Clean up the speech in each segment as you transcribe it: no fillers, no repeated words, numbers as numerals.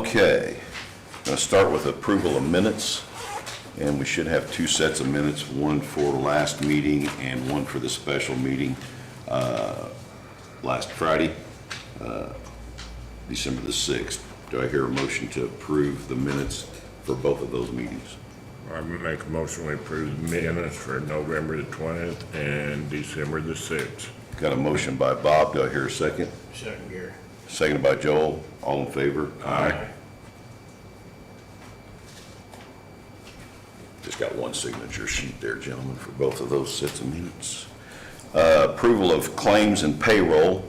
Okay, I'm going to start with approval of minutes, and we should have two sets of minutes, one for last meeting and one for the special meeting last Friday, December the 6th. Do I hear a motion to approve the minutes for both of those meetings? I make a motion to approve the minutes for November the 20th and December the 6th. Got a motion by Bob. Do I hear a second? Second, Gary. Seconded by Joel. All in favor? Aye. Just got one signature sheet there, gentlemen, for both of those sets of minutes. Approval of claims and payroll.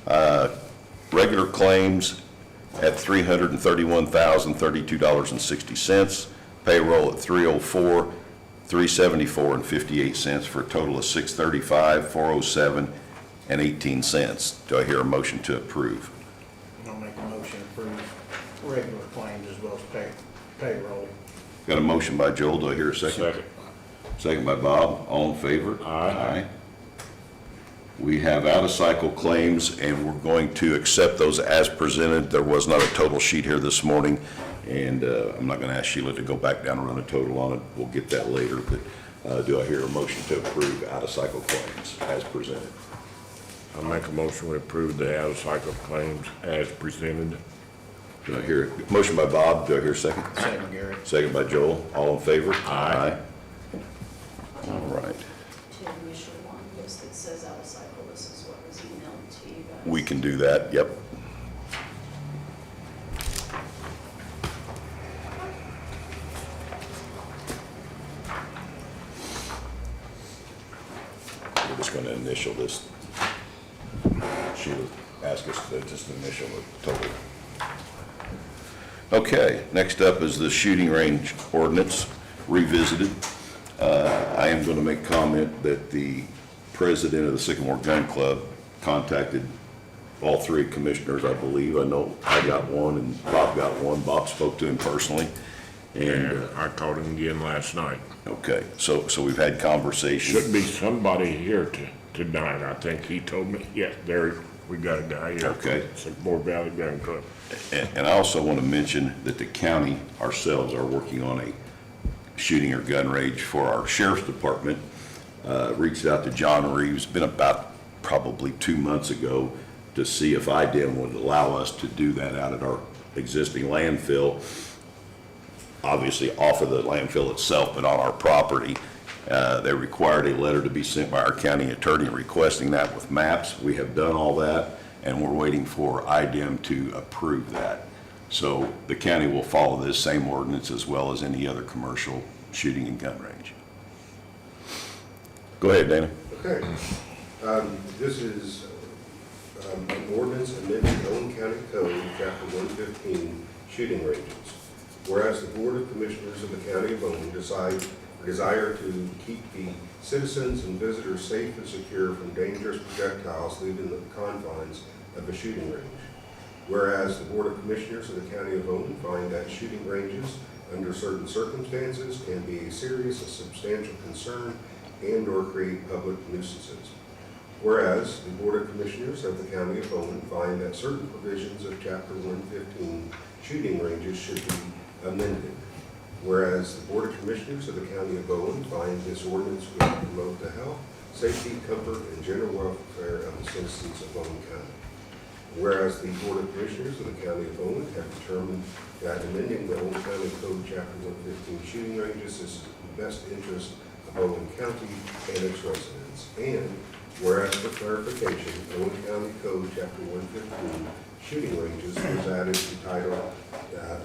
Regular claims at $331,032.60. Payroll at $304,374.58 for a total of $635,407.18. Do I hear a motion to approve? I'll make a motion to approve regular claims as well as payroll. Got a motion by Joel. Do I hear a second? Second by Bob. All in favor? Aye. We have out-of-cycle claims, and we're going to accept those as presented. There was not a total sheet here this morning, and I'm not going to ask Sheila to go back down and run a total on it. We'll get that later, but do I hear a motion to approve out-of-cycle claims as presented? I make a motion to approve the out-of-cycle claims as presented. Do I hear a motion by Bob? Do I hear a second? Second, Gary. Second by Joel. All in favor? Aye. All right. To initial one, yes, that says out of cycle, this is what was emailed to you guys. We can do that, yep. We're just going to initial this. Sheila asked us to just initial the total. Okay, next up is the shooting range ordinance revisited. I am going to make comment that the president of the Sycamore Gun Club contacted all three commissioners, I believe. I know I got one and Bob got one. Bob spoke to him personally. And I called him again last night. Okay, so we've had conversations. Should be somebody here tonight, I think he told me. Yes, we got a guy here. Okay. Sycamore Valley Gun Club. And I also want to mention that the county ourselves are working on a shooting or gun range for our sheriff's department. Reached out to John Reeves, been about probably 2 months ago, to see if IDEM would allow us to do that out at our existing landfill, obviously off of the landfill itself, but on our property. They required a letter to be sent by our county attorney requesting that with maps. We have done all that, and we're waiting for IDEM to approve that. So the county will follow this same ordinance as well as any other commercial shooting and gun range. Go ahead, Dana. Okay. This is an ordinance amending Owen County Code, Chapter 115, shooting ranges. Whereas the Board of Commissioners of the County of Owen desire to keep the citizens and visitors safe and secure from dangerous projectiles leaving the confines of a shooting range. Whereas the Board of Commissioners of the County of Owen find that shooting ranges under certain circumstances can be a serious and substantial concern and or create public nuisances. Whereas the Board of Commissioners of the County of Owen find that certain provisions of Chapter 115 shooting ranges should be amended. Whereas the Board of Commissioners of the County of Owen find this ordinance will promote the health, safety, comfort, and general welfare of the citizens of Owen County. Whereas the Board of Commissioners of the County of Owen have determined that amending the Owen County Code Chapter 115 shooting ranges is in the best interest of Owen County and its residents. And whereas for clarification, Owen County Code Chapter 115 shooting ranges was added to Title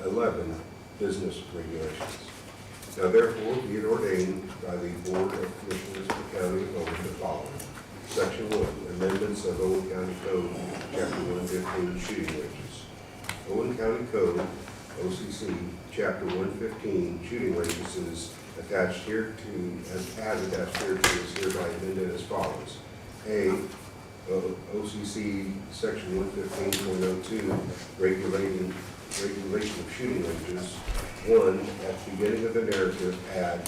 11 Business Regulations. Now therefore be it ordained by the Board of Commissioners of the County of Owen the following. Section 1, Amendments of Owen County Code, Chapter 115, Shooting Ranges. Owen County Code, OCC, Chapter 115, Shooting Ranges is attached here to, as attached here to, is hereby amended as follows. A, OCC Section 115.02, regulating regulation of shooting ranges. One, at the beginning of the narrative, add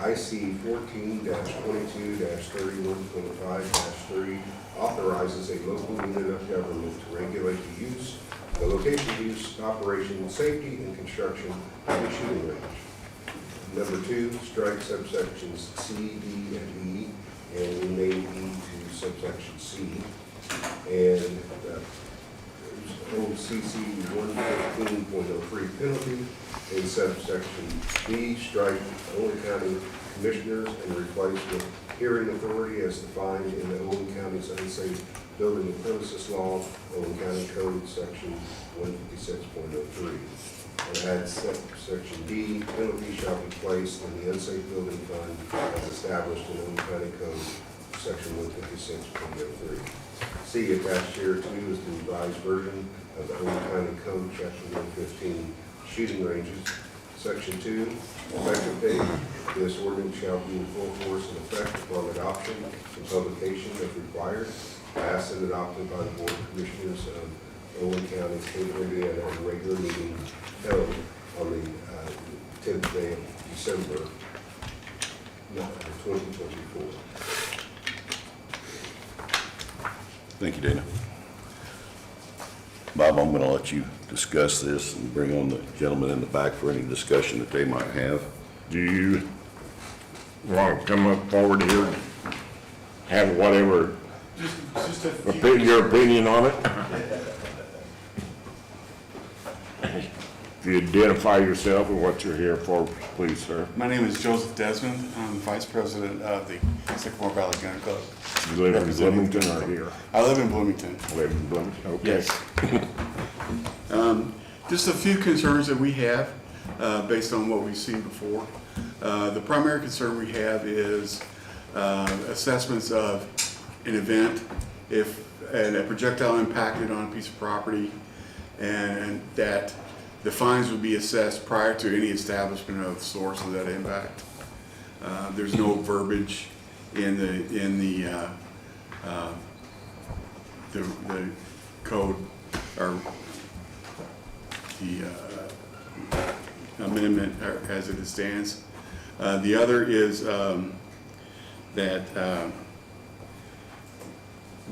IC 14-22-31.5-3 authorizes a local unit of government to regulate the use, the location, use, operation, safety, and construction of a shooting range. Number two, strike subsections C, D, and E, and rename E to subsection C. And OCC 115.03 penalty in subsection B, strike Owen County Commissioners and replace with hearing authority as defined in the Owen County's unsafe building and premises law, Owen County Code, section 156.03. And add subsection D, penalty shall be placed in the unsafe building fund as established in Owen County Code, section 156.03. C, attached here too is the revised version of the Owen County Code, chapter 115, shooting ranges. Section 2, effective date. This ordinance shall be in full force and effect upon adoption and publication if required, passed and adopted by the Board of Commissioners of Owen County, State of Indiana, at a regular meeting held on the 10th day of December, 2024. Thank you, Dana. Bob, I'm going to let you discuss this and bring on the gentleman in the back for any discussion that they might have. Do you want to come up forward here and have whatever, Just a few. your opinion on it? If you identify yourself and what you're here for, please, sir. My name is Joseph Desmond. I'm Vice President of the Sycamore Valley Gun Club. You live in Representing- Bloomington or here? I live in Bloomington. Live in Bloomington, okay. Yes. Just a few concerns that we have based on what we've seen before. The primary concern we have is assessments of an event, if a projectile impacted on a piece of property, and that the fines would be assessed prior to any establishment of the source of that impact. There's no verbiage in the code or the amendment as it stands. The other is that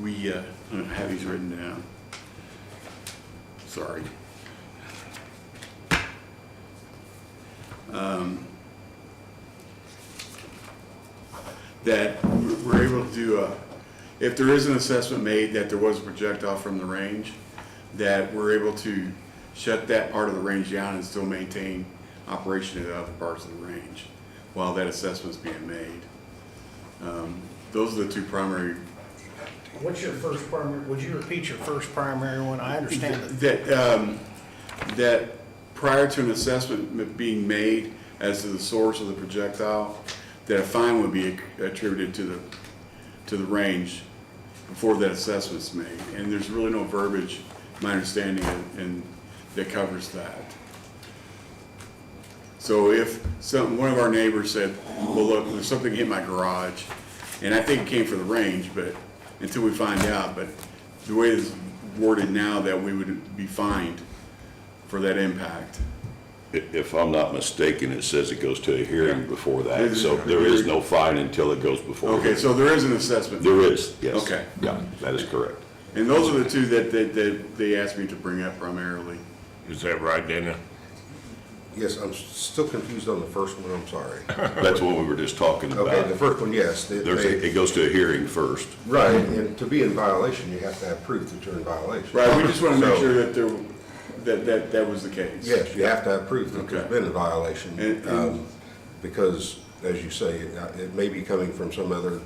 we I don't have these written down. Sorry. That we're able to do if there is an assessment made that there was a projectile from the range, that we're able to shut that part of the range down and still maintain operation of the other parts of the range while that assessment's being made. Those are the two primary. What's your first primary, would you repeat your first primary one? I understand that. That prior to an assessment being made as to the source of the projectile, that a fine would be attributed to the range before that assessment's made. And there's really no verbiage, my understanding, and that covers that. So if one of our neighbors said, well, look, there's something hit my garage, and I think it came from the range, but until we find out, but the way it's worded now, that we would be fined for that impact. If I'm not mistaken, it says it goes to a hearing before that, It is so a there is hearing. no fine until it goes before. a Okay, hearing. so there is an assessment. There is, yes. Okay. Yeah, that is correct. And those are the two that they asked me to bring up primarily. Is that right, Dana? Yes, I'm still confused on the first one, I'm sorry. That's what we were just talking Okay, the about. first one, yes. It goes to a hearing first. Right, and to be in violation, you have to have proof that you're in violation. Right, we just want to make So- sure that that was the case. Yes, you have to have proof that there's Okay. been a violation, And- because, as you say, it may be coming from some other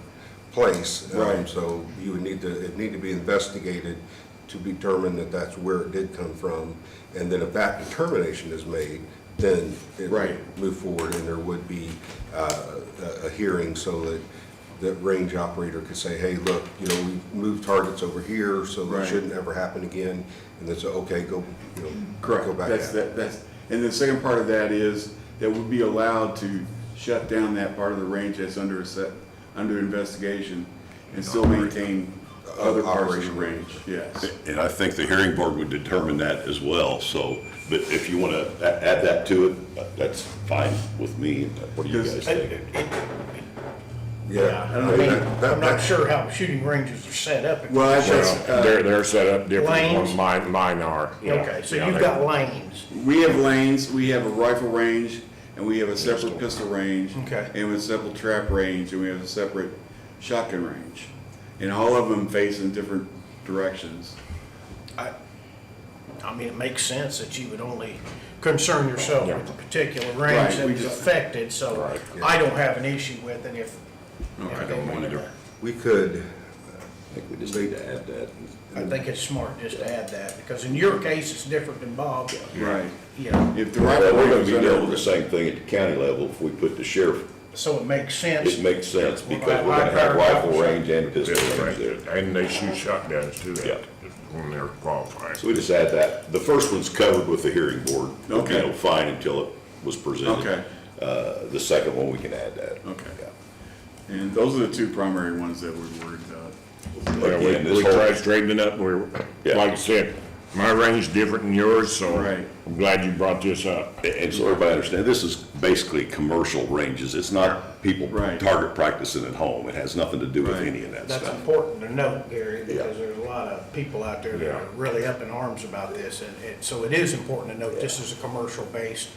place. Right. So you would it need to be investigated to determine that that's where it did come from. And then if that determination is made, then it Right. would move forward, and there would be a hearing so that the range operator could say, hey, look, we moved targets over here, so that Right. shouldn't ever happen again. And then say, okay, go Correct. go back That's, at it. and the second part of that is that we'd be allowed to shut down that part of the range that's under investigation and still maintain Other parts of the operation range, yes. And I think the hearing board would determine that as well, so, but if you want to add that to it, that's fine with me. What do you guys think? Yeah. I mean, I'm not sure how shooting ranges are set up. Well, I Well, just, they're set up different Lanes? from mine are. Yeah. Okay, so Yeah, you've they- got lanes. we have lanes, we have a rifle range, and we have a separate pistol range. Okay. And we have a separate trap range, and we have a separate shotgun range. And all of them face in different directions. I mean, it makes sense that you would only concern yourself with the particular Right, range that we was just- affected, so Right, I don't have an issue with it if Okay. they wanted to. We could, I think we just need to add that. I think it's smart just to add that, because in your case, it's different than Bob. Right. You know, If the Well, rifle we're going range to is be dealing with under, the same thing at the county level. If we put the sheriff, so it makes sense. it makes sense because we're Well, going to have I- rifle range and pistol range there. And they shoot shotguns too, Yeah. when they're qualified. So we just add that. The first one's covered with the hearing board. Okay. You know, fine until it was presented. Okay. The second one, we can add that. Okay. Yeah. and those are the two primary ones that we're worried about. Well, Again, we this whole- tried straightening it up, we're, Yeah. like I said, my range is different than yours, so Right. I'm glad you brought this up. And so everybody understand, this is basically commercial ranges. It's not people Right. target practicing at home. It has nothing to do with Right. any of that That's stuff. important to note, Gary, Yeah. because there's a lot of people out there that Yeah. are really up in arms about this, and so it is important to note this is a commercial-based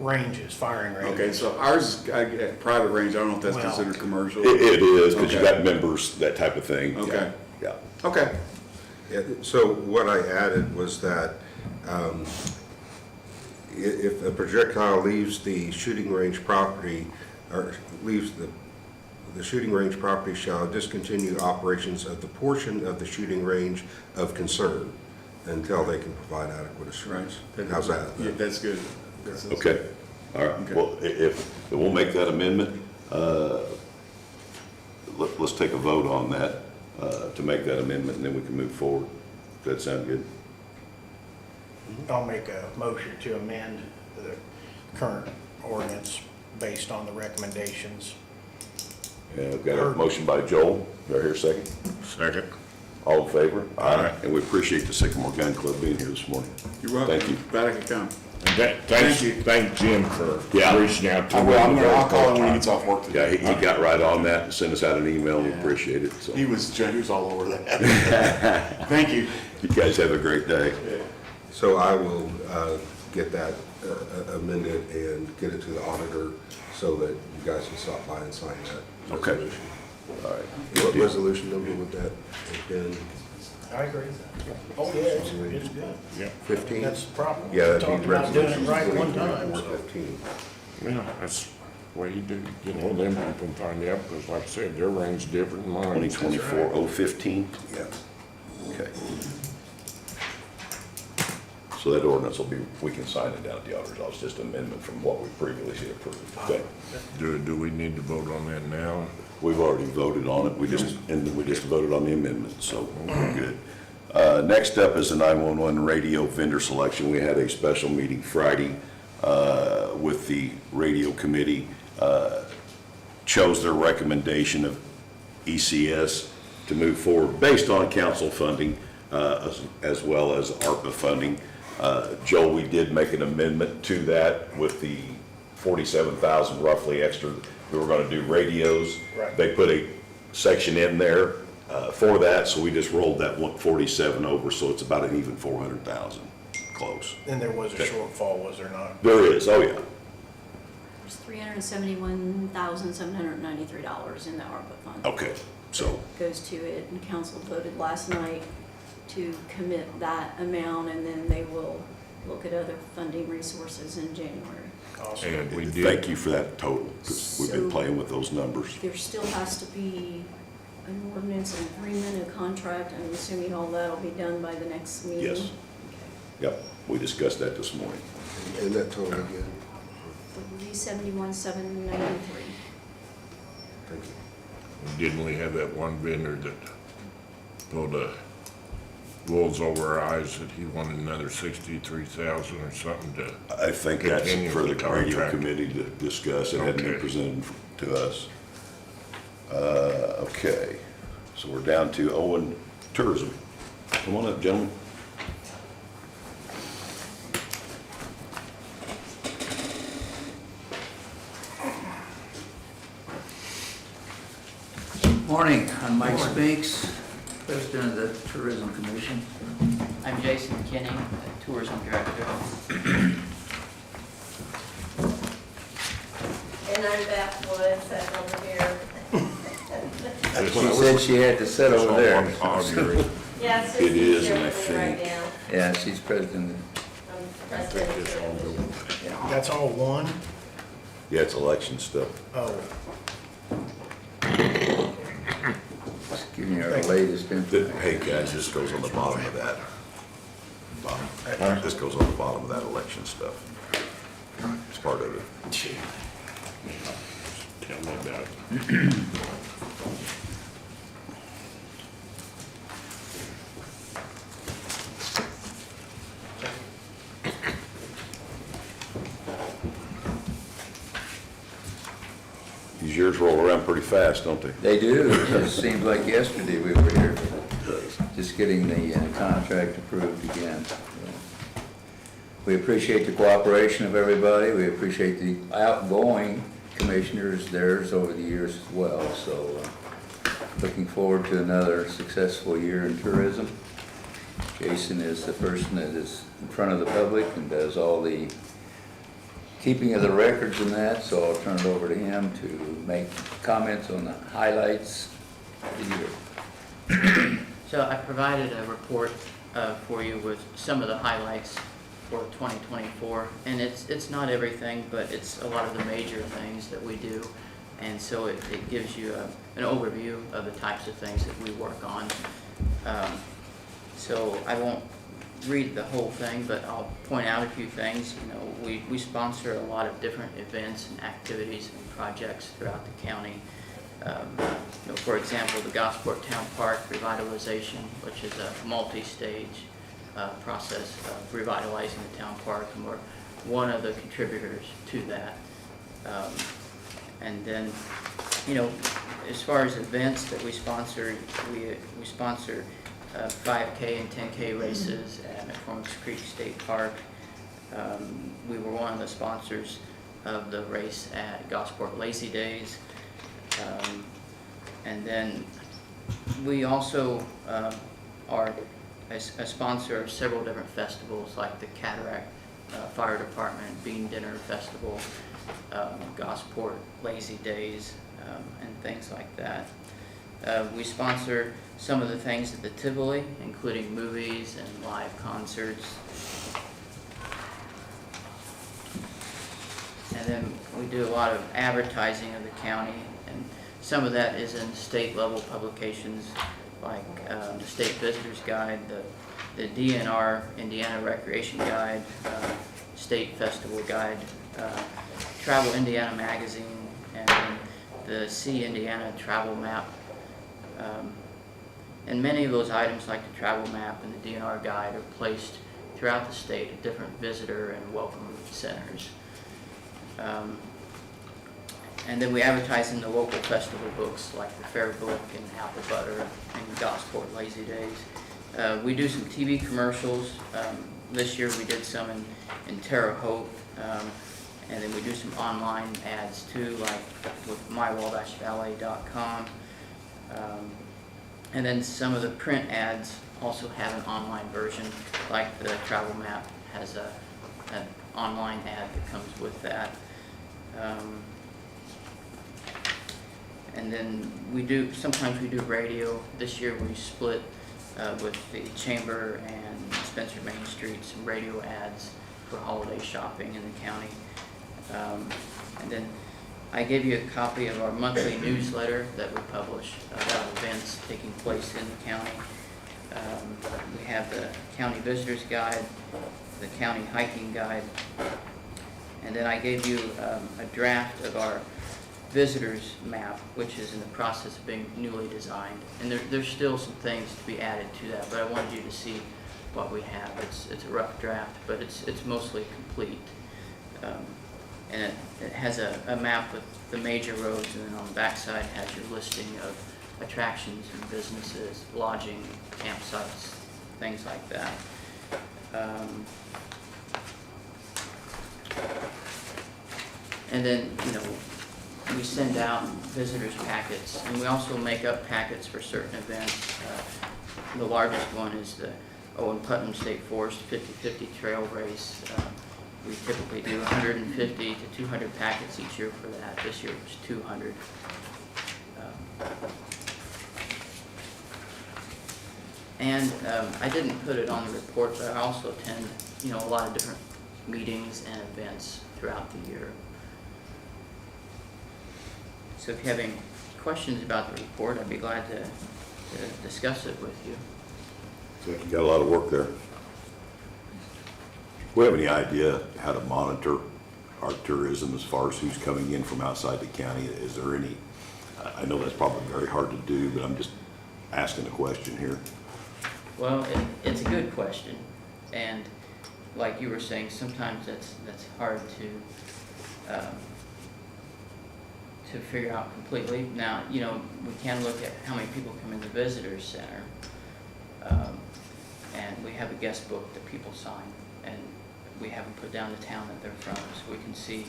ranges, firing ranges. Okay, so ours is private range, I don't know if that's Well- considered commercial. It is, because you Okay. got members, that type of thing. Okay. Yeah. Okay, yeah, so what I added was that if a projectile leaves the shooting range property, or leaves the shooting range property shall discontinue operations of the portion of the shooting range of concern until they can provide adequate assurance. right. How's that? Yeah, that's good. Okay, all right. Okay. Well, if, we'll make that amendment. Let's take a vote on that, to make that amendment, and then we can move forward. Does that sound good? I'll make a motion to amend the current ordinance based on the recommendations. Yeah, I've got a motion by Joel. Do I hear a second? Second. All in favor? Aye. And we appreciate the Sycamore Gun Club being here this morning. You're welcome. Thank you. Glad I could come. Thanks, Thank you. thank Jim for Yeah. reaching out to I me. will, I'll call him when he gets off work Yeah, today. he got right on that and sent us out an email. We Yeah. appreciate it, so. He was all over that. Thank you. You guys have a great day. So I will get that amended and get it to the auditor so that you guys can stop by and sign that Okay. resolution. All right. What resolution number would that have been? I agree. Oh, yeah, it's good. Yeah, 15? That's the problem. Yeah, that'd Talked be about doing it resolution right one time, so. 2415. yeah, that's the way you do, get hold of them people and find out, because like I said, their range is different than mine. 2024-015? Yeah. Okay. So that ordinance will be, we can sign it down at the auditor's office, just amendment from what we previously approved. Okay. Do we need to vote on that now? We've already voted on it, we just voted on the amendment, so we're good. Next up is the 911 radio vendor selection. We had a special meeting Friday with the radio committee, chose their recommendation of ECS to move forward based on council funding as well as ARPA funding. Joe, we did make an amendment to that with the 47,000 roughly extra. We were going to do radios. Right. They put a section in there for that, so we just rolled that 147 over, so it's about an even 400,000, close. And there was a shortfall, was there not? There is, oh yeah. There's $371,793 in the ARPA fund. Okay, so, Goes to it, and council voted last night to commit that amount, and then they will look at other funding resources in January. Awesome. And we thank did, you for that total, because we've been So- playing with those numbers. There still has to be an ordinance, an agreement, a contract. I'm assuming all that will be done by the next meeting? Yes. Okay. Yep, we discussed that this morning. And that total again? $371,793. Thank you. didn't we have that one vendor that pulled the wolves over our eyes that he wanted another 63,000 or something to, I think that's Continue for the with the radio contract. committee to discuss. It hadn't been Okay. presented to us. Okay, So we're down to Owen Tourism. Come on up, gentlemen. Morning, I'm Mike Spinks, President of the Tourism Commission. I'm Jason Kinney, Tourism Director. And I'm Beth Wood, sitting over here. She said she had to sit It's over on there. one Augury. Yeah, it's It just is, easier and I with me right think- now. Yeah, she's president. I'm president of It's the all commission. good. That's all one? Yeah, it's election stuff. Oh, Just giving you our latest information. Hey, guys, this goes on the bottom of that. Bottom. This goes on the bottom of that election stuff. It's part of it. Tell me about it. These years roll around pretty fast, don't they? They do, it just seems like yesterday we were here, just getting the contract approved again. We appreciate the cooperation of everybody, we appreciate the outgoing commissioners, theirs over the years as well, so looking forward to another successful year in tourism. Jason is the person that is in front of the public and does all the keeping of the records and that, so I'll turn it over to him to make comments on the highlights of the year. So I provided a report for you with some of the highlights for 2024, and it's not everything, but it's a lot of the major things that we do, and so it gives you an overview of the types of things that we work on. So I won't read the whole thing, but I'll point out a few things. You know, we sponsor a lot of different events and activities and projects throughout the county. You know, for example, the Gosport Town Park revitalization, which is a multi-stage process of revitalizing the town park, and we're one of the contributors to that. And then, you know, as far as events that we sponsor, we sponsor 5K and 10K races at McCormick's Creek State Park. We were one of the sponsors of the race at Gosport Lazy Days. And then we also are a sponsor of several different festivals, like the Cataract Fire Department Bean Dinner Festival, Gosport Lazy Days, and things like that. We sponsor some of the things at the Tivoli, including movies and live concerts. And then we do a lot of advertising of the county, and some of that is in state level publications like the State Visitors Guide, the DNR, Indiana Recreation Guide, State Festival Guide, Travel Indiana Magazine, and then the See Indiana Travel Map. And many of those items, like the travel map and the DNR guide, are placed throughout the state at different visitor and welcome centers. And then we advertise in the local festival books like the Fair Book and Apple Butter and Gosport Lazy Days. We do some TV commercials. This year we did some in Terre Haute, and then we do some online ads too, like with mywall-valet.com. And then some of the print ads also have an online version, like the travel map has an online ad that comes with that. And then sometimes we do radio. This year we split with the Chamber and Spencer Main Street, some radio ads for holiday shopping in the county. And then I gave you a copy of our monthly newsletter that we publish about events taking place in the county. We have the County Visitors Guide, the County Hiking Guide, and then I gave you a draft of our visitors map, which is in the process of being newly designed. And there's still some things to be added to that, but I wanted you to see what we have. It's a rough draft, but it's mostly complete. And it has a map with the major roads, and then on the back side has your listing of attractions and businesses, lodging, campsites, things like that. And then, we send out visitors packets, and we also make up packets for certain events. The largest one is the Owen Putnam State Forest 50/50 Trail Race. We typically do 150 to 200 packets each year for that. This year it was 200. I didn't put it on the report, but I also attend, a lot of different meetings and events throughout the year. So if you have any questions about the report, I'd be glad to discuss it with you. So you got a lot of work there. We have any idea how to monitor our tourism as far as who's coming in from outside the county? Is there any, I know that's probably very hard to do, but I'm just asking a question here. Well, it's a good question, and like you were saying, sometimes that's hard to figure out completely. Now, we can look at how many people come in the visitor center, and we have a guest book that people sign, and we have them put down the town that they're from, so we can see,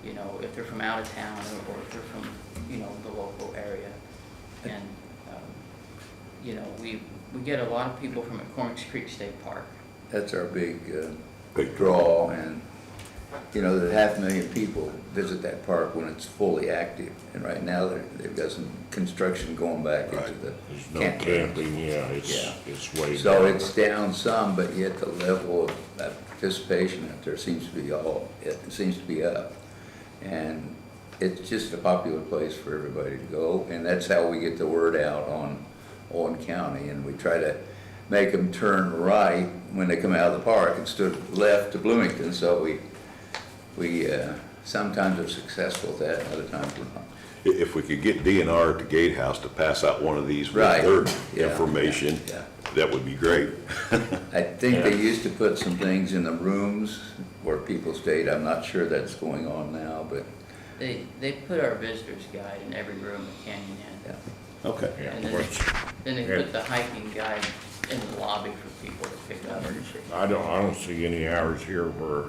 if they're from out of town or if they're from, the local area. And, we get a lot of people from McCormick's Creek State Park. That's our big draw, and, the 500,000 people visit that park when it's fully active. And right now, they've got some construction going back into the There's no campground. camping, it's way down. So it's down some, but yet the level of participation out there seems to be up. And it's just a popular place for everybody to go, and that's how we get the word out on Owen County. And we try to make them turn right when they come out of the park instead of left to Bloomington. So we sometimes are successful at that, other times we're not. If we could get DNR at the gatehouse to pass out one of these with Right. their Yeah. information, Yeah. that would be great. I think they used to put some things in the rooms where people stayed. I'm not sure that's going on now, but They put our visitor's guide in every room at Canyon Inn. yeah. Okay. Yeah, And then they put the hiking guide in the lobby for people to pick up. I don't see any hours here where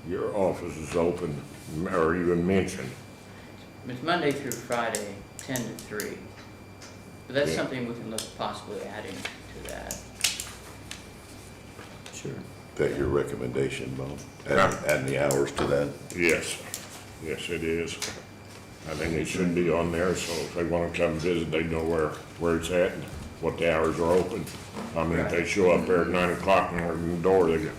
your office is open or even mentioned. It's Monday through Friday, 10 to 3. But that's Yeah. something we can look at possibly adding to that. Sure. That your recommendation, Bo? Yeah. Adding the hours to that? Yes, it is. I think it should be on there, so if they wanna come visit, they know where it's at and what the hours are open. I mean, if they show up there at 9 o'clock and they're in the door, they go,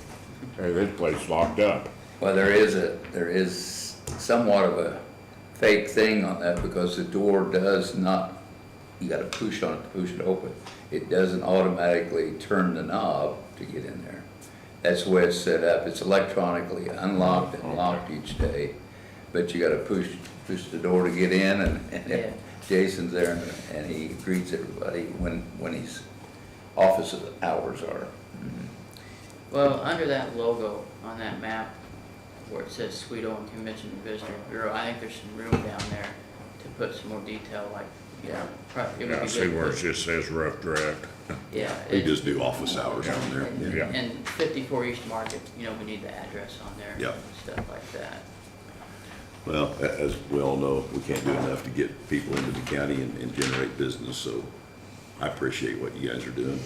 hey, this place locked up. Well, there is somewhat of a fake thing on that, because the door does not, you gotta push on it to push it open. It doesn't automatically turn the knob to get in there. That's the way it's set up. It's electronically unlocked and locked each day, but you gotta push the door to get in, and Yeah. Jason's there, and he greets everybody when his office hours are. Well, under that logo on that map, where it says Sweet Owen Convention and Visitor Bureau, I think there's some room down there to put some more detail, like, it would Yeah, I be see good where it for- just says rough draft. Yeah. We just do office hours on there. And- Yeah. And 54 East Market, we need the address on there. Yeah. And stuff like that. Well, as we all know, we can't do enough to get people into the county and generate business, so I appreciate what you guys are doing.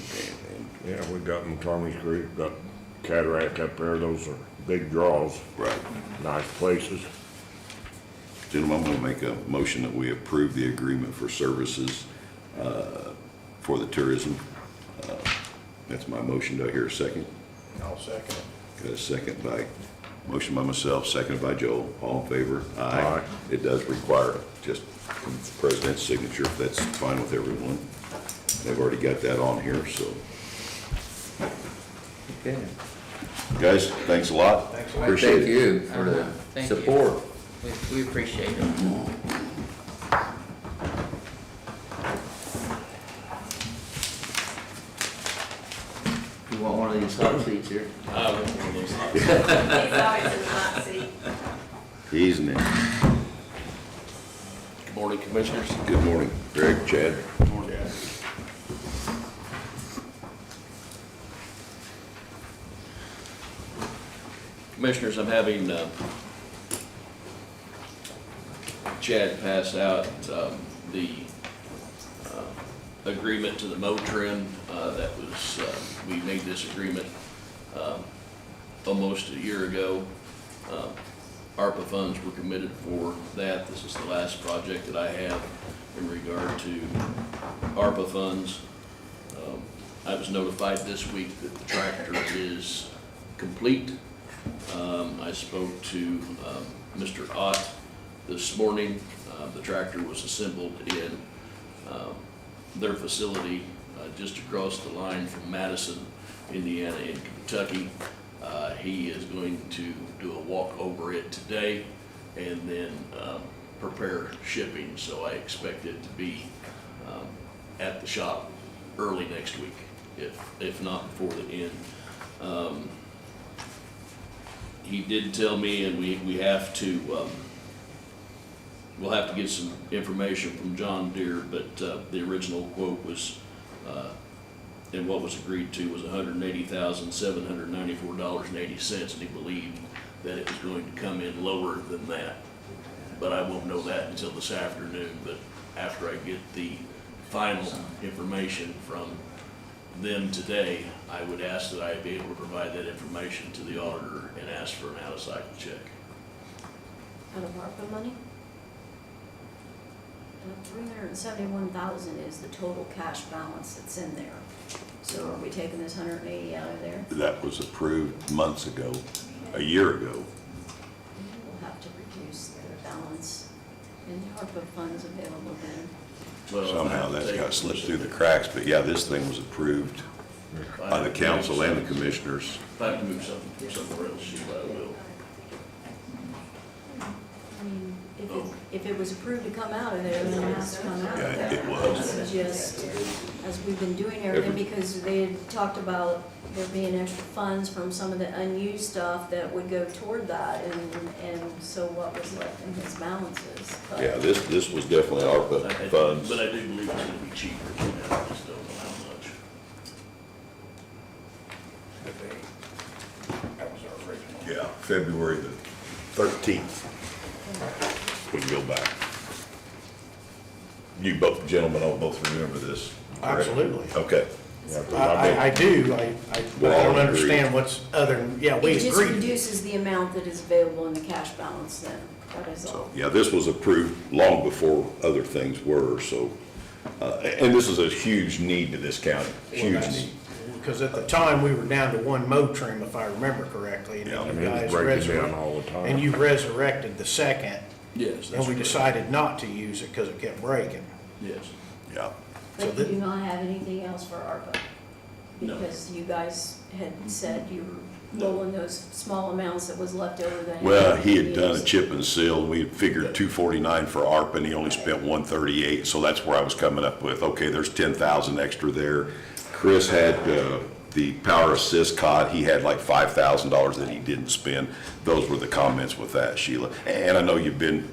And Yeah, we got McCormick's Creek, got Cataract up there, those are big draws, right. nice places. Gentlemen, I'm going to make a motion that we approve the agreement for services for the tourism. That's my motion. Do I hear a second? I'll second it. Got a second by, motion by myself, seconded by Joel. All in favor? Aye. It does require just the president's signature, if that's fine with everyone. They've already got that on here, so. Okay. Guys, thanks a lot. Thanks a lot. Appreciate Thank it. you for the Thank you. support. We appreciate it. You want one of these hot seats here? He's always in the hot seat. Easing it. Good morning, Commissioners. Good morning, Greg, Chad. Good Commissioners, I'm having Chad pass out the agreement to the Motrin. That was, we made this agreement almost a year ago. ARPA funds were committed for that. This is the last project that I have in regard to ARPA funds. I was notified this week that the tractor is complete. I spoke to Mr. Ott this morning. The tractor was assembled in their facility just across the line from Madison, Indiana, and Kentucky. He is going to do a walk over it today and then prepare shipping. So I expect it to be at the shop early next week, if not before the end. He did tell me, and we have to, we'll have to get some information from John Deere, but the original quote was, and what was agreed to was $180,794.80, and he believed that it was going to come in lower than that. But I won't know that until this afternoon, but after I get the final information from them today, I would ask that I be able to provide that information to the auditor and ask for an out-of-cycle check. Out of ARPA money? $371,000 is the total cash balance that's in there. So are we taking this 180 out of there? That was approved months ago, a year ago. We'll have to reduce the balance in the ARPA funds available then. Well, Somehow that's got slipped through the cracks, but yeah, this thing was approved by the council and the commissioners. If I have to move something from somewhere else, Sheila, I will. I mean, if it was approved to come out of there, then it has to come out of Yeah, there. it was. It's just, as we've been doing everything, because they had talked about there being extra funds from some of the unused stuff that would go toward that, and so what was left in his balances. But Yeah, this was definitely ARPA funds. But I do believe it's gonna be cheaper, I just don't know how much. That was our original. Yeah, February the 13th. We can go back. You both, gentlemen, all both remember this? correct? Absolutely. Okay. Yeah, 'cause I've been- I do, I We're all don't agreed. understand what's other, yeah, we it just agreed. reduces the amount that is available in the cash balance then, that is all. Yeah, this was approved long before other things were, so, and this is a huge need to this county, huge need. Because at the time, we were down to one Motrin, if I remember correctly, and Yeah, then And you it was guys breaking down resurrected, all the time. and you resurrected the second, Yes, and that's we correct. decided not to use it because it kept breaking. Yes. Yeah. So But you that- do not have anything else for ARPA? No. Because you guys had said you were rolling those small amounts that was left over that. Well, he had done a chip and seal, and we had figured 249 for ARPA, and he only spent 138, so that's where I was coming up with, okay, there's 10,000 extra there. Chris had the Power Assist cot, he had like $5,000 that he didn't spend. Those were the comments with that, Sheila. And I know you've been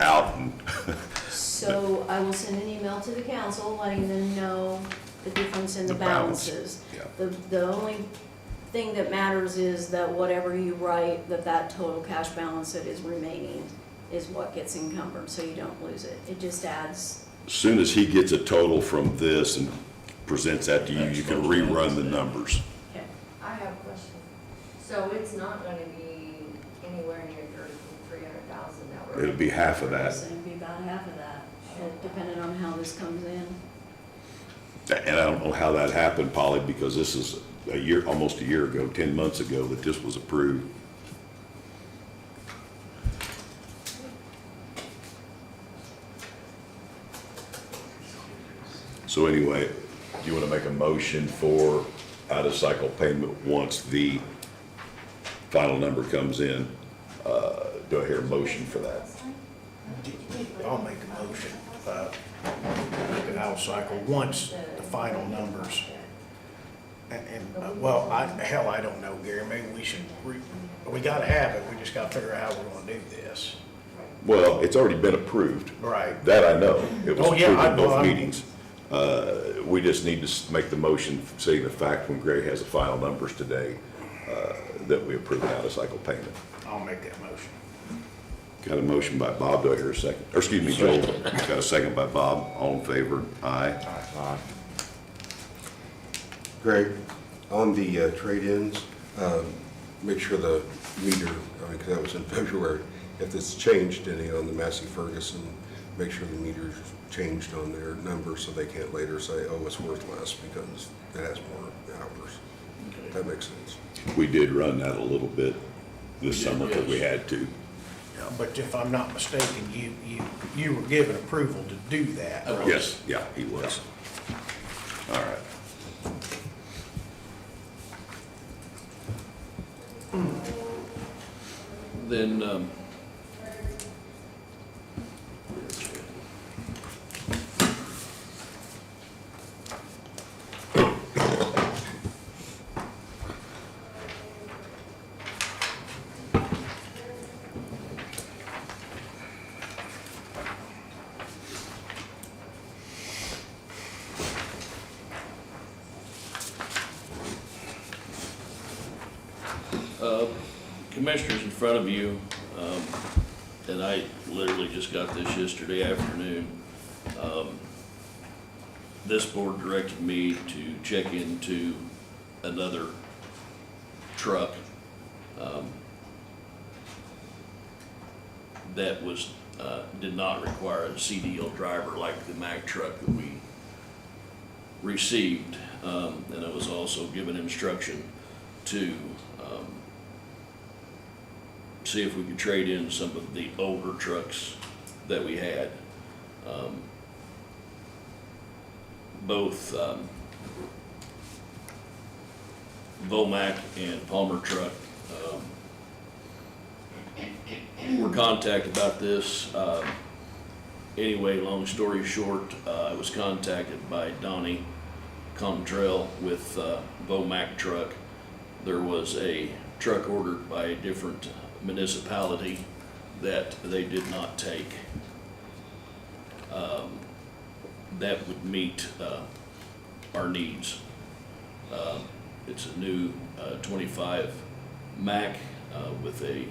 out and, So I will send an email to the council letting them know the difference in the The balance, balances. yeah. The only thing that matters is that whatever you write, that total cash balance that is remaining is what gets encumbered, so you don't lose it. It just adds, as soon as he gets a total from this and presents that to you, you can rerun the numbers. okay. I have a question. So it's not gonna be anywhere near 300,000 that we're. It'll be half of that. So it'd be about half of that, depending on how this comes in. And I don't know how that happened, Polly, because this is a year, almost a year ago, 10 months ago, that this was approved. So anyway, do you want to make a motion for out-of-cycle payment once the final number comes in? Do I hear a motion for that? I'll make a motion, make an out cycle once the final numbers. Well, hell, I don't know, Gary, maybe we should, we gotta have it, we just gotta figure out how we're gonna do this. Well, it's already been approved. Right. That I know. It was Oh, yeah, approved in well, both I'm- meetings. We just need to make the motion, say the fact when Greg has the final numbers today, that we approve an out-of-cycle payment. I'll make that motion. Got a motion by Bob, do I hear a second? Or excuse me, Joel. Got a second by Bob, all in favor? Aye. Greg, on the trade-ins, make sure the meter, because that was in February, if it's changed any on the Massey Ferguson, make sure the meter's changed on their number so they can't later say, oh, it's worth less because it has more hours. That makes sense. We did run that a little bit this summer because we had to. But if I'm not mistaken, you were given approval to do that. Yes, yeah, he was. All right. Then, Commissioners, in front of you, and I literally just got this yesterday afternoon. This board directed me to check into another truck that was, did not require a CDL driver like the Mack truck that we received. And I was also given instruction to see if we could trade in some of the older trucks that we had. Both Vomac and Palmer truck were contacted about this. Anyway, long story short, I was contacted by Donnie Contrail with Vomac truck. There was a truck ordered by a different municipality that they did not take. That would meet our needs. It's a new 25 Mack with a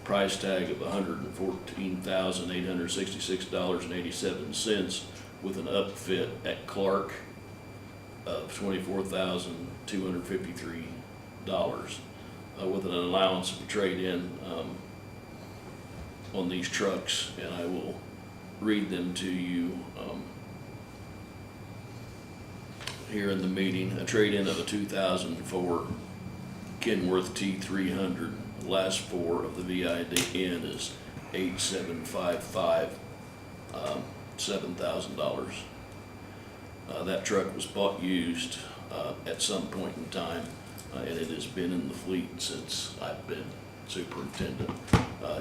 price tag of $114,866.87 with an upfit at Clark of $24,253 with an allowance of trade-in on these trucks, and I will read them to you here in the meeting. A trade-in of a 2004 Kenworth T300. The last four of the VIN is 8755, $7,000. That truck was bought used at some point in time, and it has been in the fleet since I've been superintendent.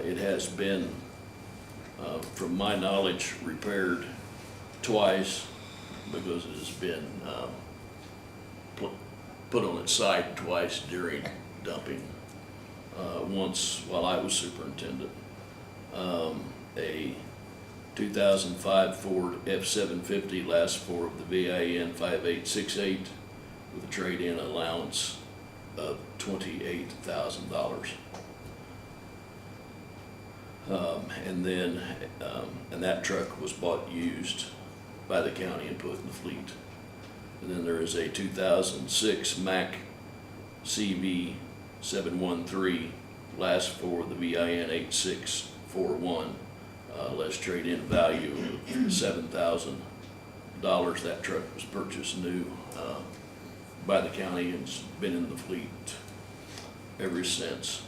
It has been, from my knowledge, repaired twice because it has been put on its side twice during dumping. Once while I was superintendent. A 2005 Ford F-750, last four of the VIN 5868 with a trade-in allowance of $28,000. And that truck was bought used by the county and put in the fleet. And then there is a 2006 Mack CV 713, last four of the VIN 8641, less trade-in value of $7,000. That truck was purchased new by the county and it's been in the fleet ever since,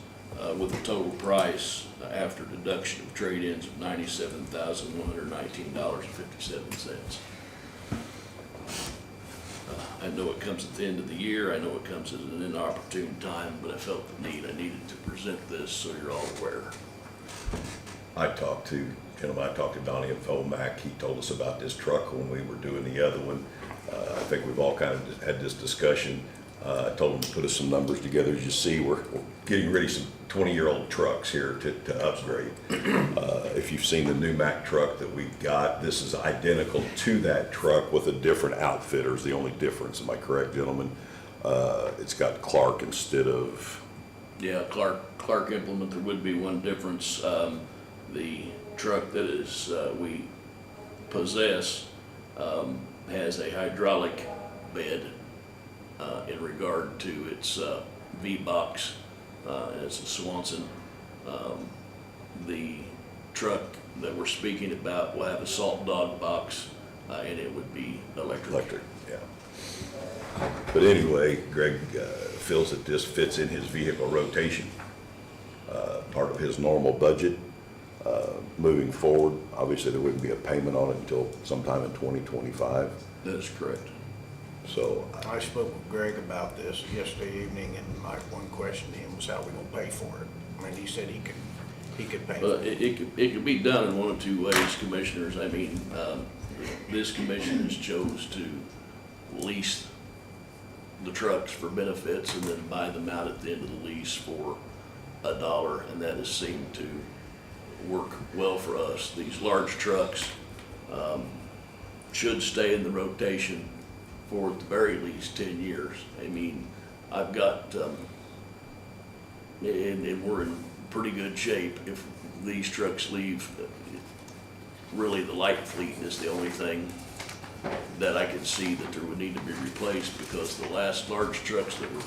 with a total price after deduction of trade-ins of $97,119.57. I know it comes at the end of the year, I know it comes at an inopportune time, but I felt the need, I needed to present this so you're all aware. I talked to Donnie at Vomac. He told us about this truck when we were doing the other one. I think we've all kind of had this discussion. I told him to put us some numbers together. As you see, we're getting ready some 20-year-old trucks here to upgrade. If you've seen the new Mack truck that we got, this is identical to that truck with a different outfitter is the only difference. Am I correct, gentlemen? It's got Clark instead of, Yeah, Clark implement, there would be one difference. The truck that is, we possess, has a hydraulic bed, in regard to its, V-box, and it's a Swanson. The truck that we're speaking about will have a salt dog box, and it would be electric, yeah. But anyway, Greg feels that this fits in his vehicle rotation, part of his normal budget. Moving forward, obviously there wouldn't be a payment on it until sometime in 2025. That is correct. So, I spoke with Greg about this yesterday evening, and my one question to him was how we gonna pay for it. I mean, he said he could pay for But it. it could be done in one of two ways, commissioners. I mean, this commission has chose to lease the trucks for benefits and then buy them out at the end of the lease for $1, and that has seemed to work well for us. These large trucks should stay in the rotation for at the very least 10 years. I mean, I've got, and we're in pretty good shape. If these trucks leave, really the light fleet is the only thing that I could see that there would need to be replaced, because the last large trucks that were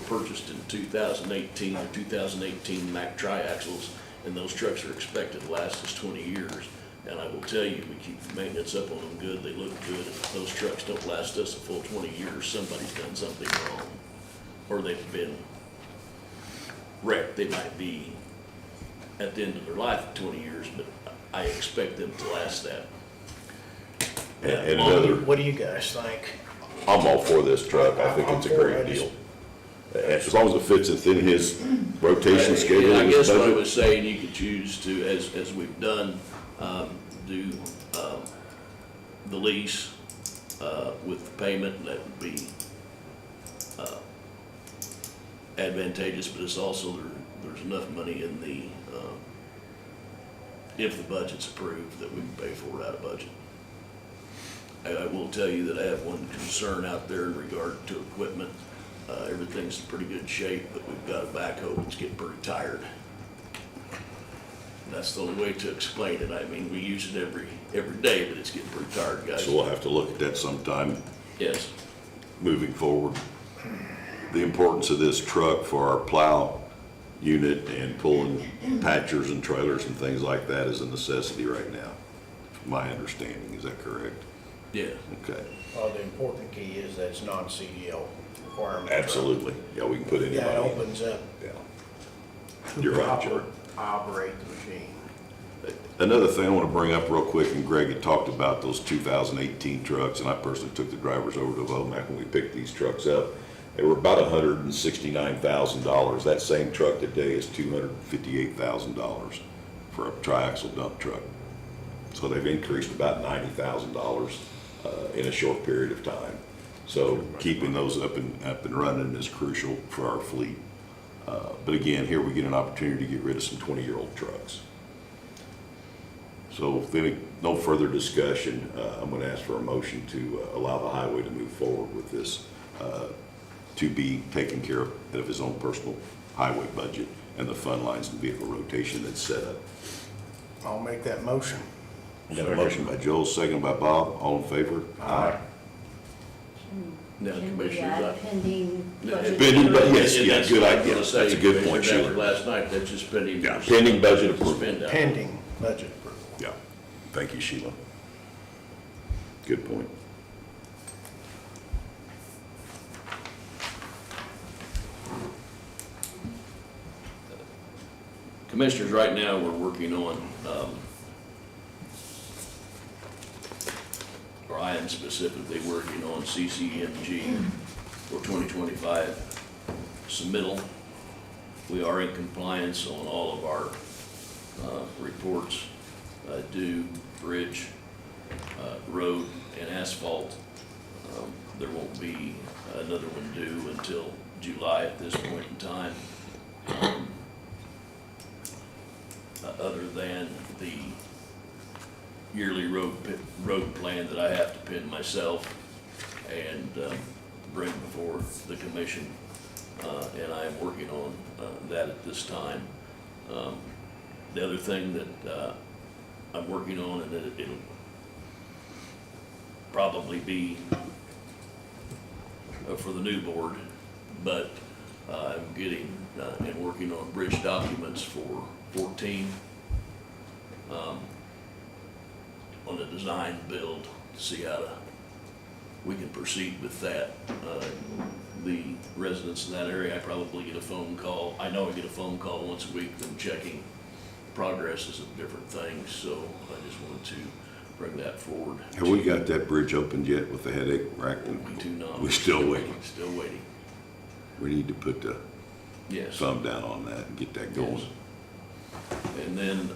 purchased in 2018 or 2018 Mack triaxles, and those trucks are expected to last us 20 years. And I will tell you, we keep the maintenance up on them good, they look good. If those trucks don't last us a full 20 years, somebody's done something wrong. Or they've been wrecked. They might be at the end of their life at 20 years, but I expect them to last that. and another, What do you guys think? I'm all for this truck. I think I'm it's a for it. great deal. As long as it fits within his rotation schedule, I his guess what I budget. was saying, you could choose to, as we've done, do the lease with the payment. That would be advantageous, but it's also, there's enough money in the, if the budget's approved, that we can pay for it out of budget. I will tell you that I have one concern out there in regard to equipment. Everything's in pretty good shape, but we've got a backhoe that's getting pretty tired. That's the only way to explain it. I mean, we use it every day, but it's getting pretty tired, guys. So we'll have to look at that sometime Yes, moving forward. The importance of this truck for our plow unit and pulling patchers and trailers and things like that is a necessity right now. My understanding, is that correct? yeah. Okay, Well, the important key is that it's non-CDL requirement. absolutely. Yeah, we can put anybody. Yeah, it opens up. Yeah. You're right, Joe. Operate the machine. Another thing I want to bring up real quick, and Greg had talked about those 2018 trucks, and I personally took the drivers over to Vomac when we picked these trucks up. They were about $169,000. That same truck today is $258,000 for a triaxle dump truck. So they've increased about $90,000 in a short period of time. So keeping those up and running is crucial for our fleet. But again, here we get an opportunity to get rid of some 20-year-old trucks. So if any, no further discussion, I'm going to ask for a motion to allow the highway to move forward with this, to be taken care of out of his own personal highway budget and the fund lines and vehicle rotation that's set up. I'll make that motion. Got a motion by Joel, second by Bob, all in favor? Aye. Now, Can we Commissioner, add pending budget? Pending, but yes, And yeah, that's good what I was idea. gonna say, That's a good point, Commissioner, Sheila. after last night, that's just pending. Yeah, pending budget approval. Spend out. Pending budget approval. Yeah, thank you, Sheila. Good point. Commissioners, right now, we're working on, or I am specifically working on CCMG for 2025 submittal. We are in compliance on all of our reports, due, bridge, road, and asphalt. There won't be another one due until July at this point in time. Other than the yearly road plan that I have to pin myself, and bring before the commission, and I am working on that at this time. The other thing that I'm working on, and it'll probably be for the new board, but I'm getting and working on bridge documents for 14 on the design build to see how we can proceed with that. The residents in that area, I probably get a phone call. I know I get a phone call once a week from checking progresses of different things, so I just wanted to bring that forward. Have we got that bridge opened yet with the headache rack? We do not. We're still waiting. Still waiting. We need to put the Yes. thumb down on that and get that going. Yes. And then,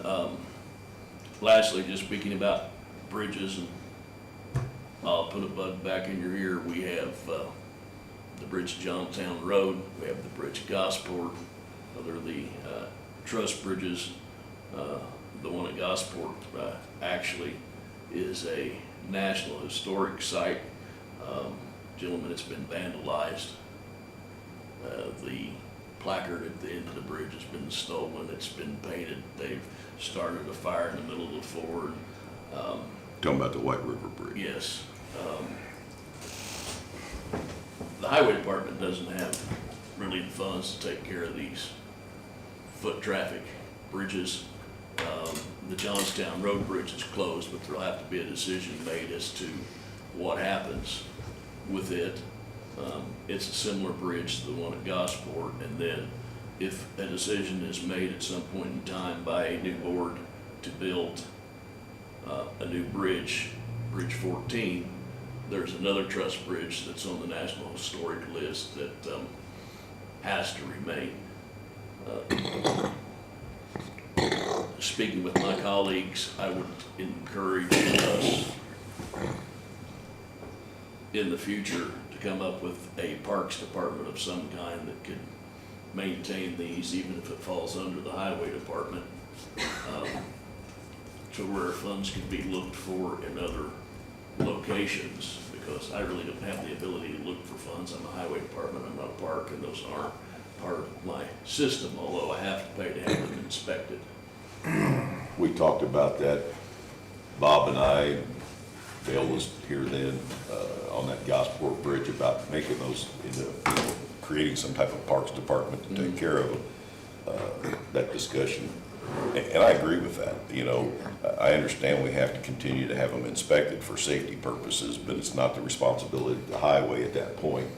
lastly, just speaking about bridges, and I'll put a bug back in your ear, we have, the bridge to Johnstown Road, we have the bridge to Gosport, they're the, truss bridges. The one at Gosport, actually is a National Historic Site. Gentlemen, it's been vandalized. The placard at the end of the bridge has been stolen, it's been painted, they've started a fire in the middle of the ford. Talking about the White River Bridge. Yes. The highway department doesn't have really the funds to take care of these foot traffic bridges. The Johnstown Road Bridge is closed, but there'll have to be a decision made as to what happens with it. It's a similar bridge to the one at Gosport, and then if a decision is made at some point in time by a new board to build a new bridge, Bridge 14, there's another truss bridge that's on the National Historic List that has to remain. Speaking with my colleagues, I would encourage us in the future to come up with a parks department of some kind that could maintain these, even if it falls under the highway department, to where funds could be looked for in other locations, because I really don't have the ability to look for funds. I'm a highway department, I'm not a park, and those aren't part of my system, although I have to pay to have them inspected. We talked about that, Bob and I, Dale was here then, on that Gosport Bridge, about making those into, creating some type of parks department to take care of that discussion. And I agree with that, I understand we have to continue to have them inspected for safety purposes, but it's not the responsibility of the highway at that point.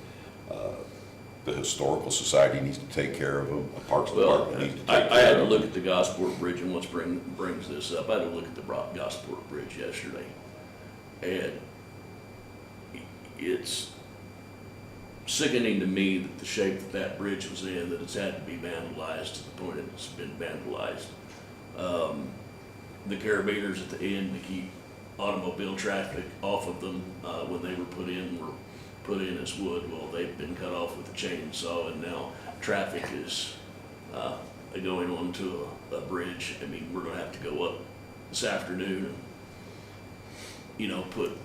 The Historical Society needs to take care of them, the Parks Department needs to take care of them. I had to look at the Gosport Bridge, and once brings this up, I had to look at the Gosport Bridge yesterday. And it's sickening to me that the shape that that bridge was in, that it's had to be vandalized to the point that it's been vandalized. The carabiners at the end to keep automobile traffic off of them, when they were put in as wood. Well, they've been cut off with a chainsaw, and now traffic is going onto a bridge. I mean, we're gonna have to go up this afternoon and, put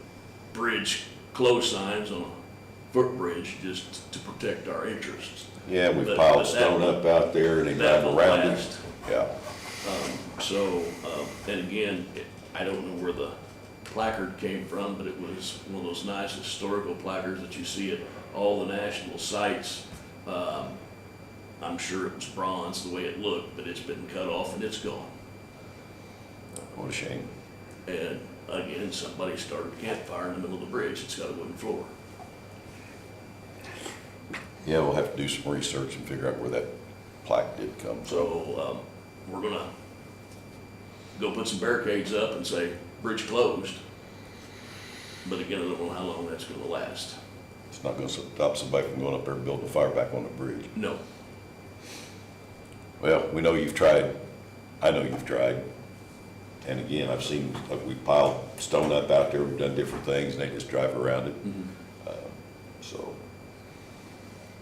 bridge close signs on a footbridge just to protect our interests. Yeah, we've But piled that stone won't- up out there and they that drive won't around it. last. Yeah. And again, I don't know where the placard came from, but it was one of those nice historical placards that you see at all the national sites. I'm sure it was bronze the way it looked, but it's been cut off and it's gone. What a shame. And again, somebody started a campfire in the middle of the bridge. It's got a wooden floor. Yeah, we'll have to do some research and figure out where that plaque did come from. So, we're gonna go put some barricades up and say, bridge closed. But again, I don't know how long that's gonna last. It's not gonna stop somebody from going up there and building a fire back on the bridge. No. Well, we know you've tried. I know you've tried. And again, I've seen, we piled stone up out there, we've done different things, and they just drive around it.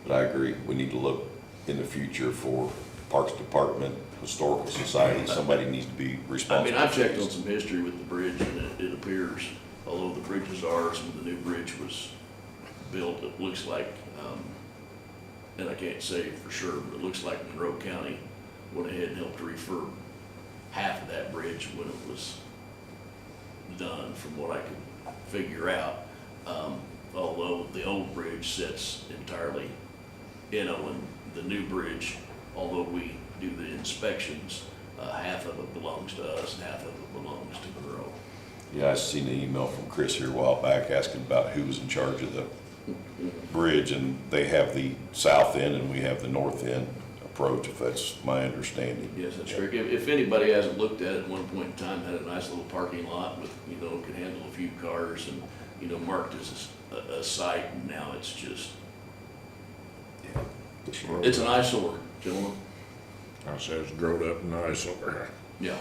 But I agree, we need to look in the future for Parks Department, Historical Society, somebody needs to be I responsible. mean, I've checked on some history with the bridge, and it appears, although the bridge is ours and the new bridge was built, it looks like, and I can't say for sure, but it looks like Monroe County went ahead and helped refurb half of that bridge when it was done, from what I could figure out. Although the old bridge sits entirely in Owen, the new bridge, although we do the inspections, half of it belongs to us and half of it belongs to Monroe. Yeah, I seen an email from Chris here a while back asking about who was in charge of the bridge, and they have the south end and we have the north end approach, if that's my understanding. Yes, that's correct. If anybody hasn't looked at it, at one point in time, had a nice little parking lot with, could handle a few cars and, marked as a site, and now it's just, Yeah. it's an eyesore, gentlemen. I said it's growed up nice over here. Yeah.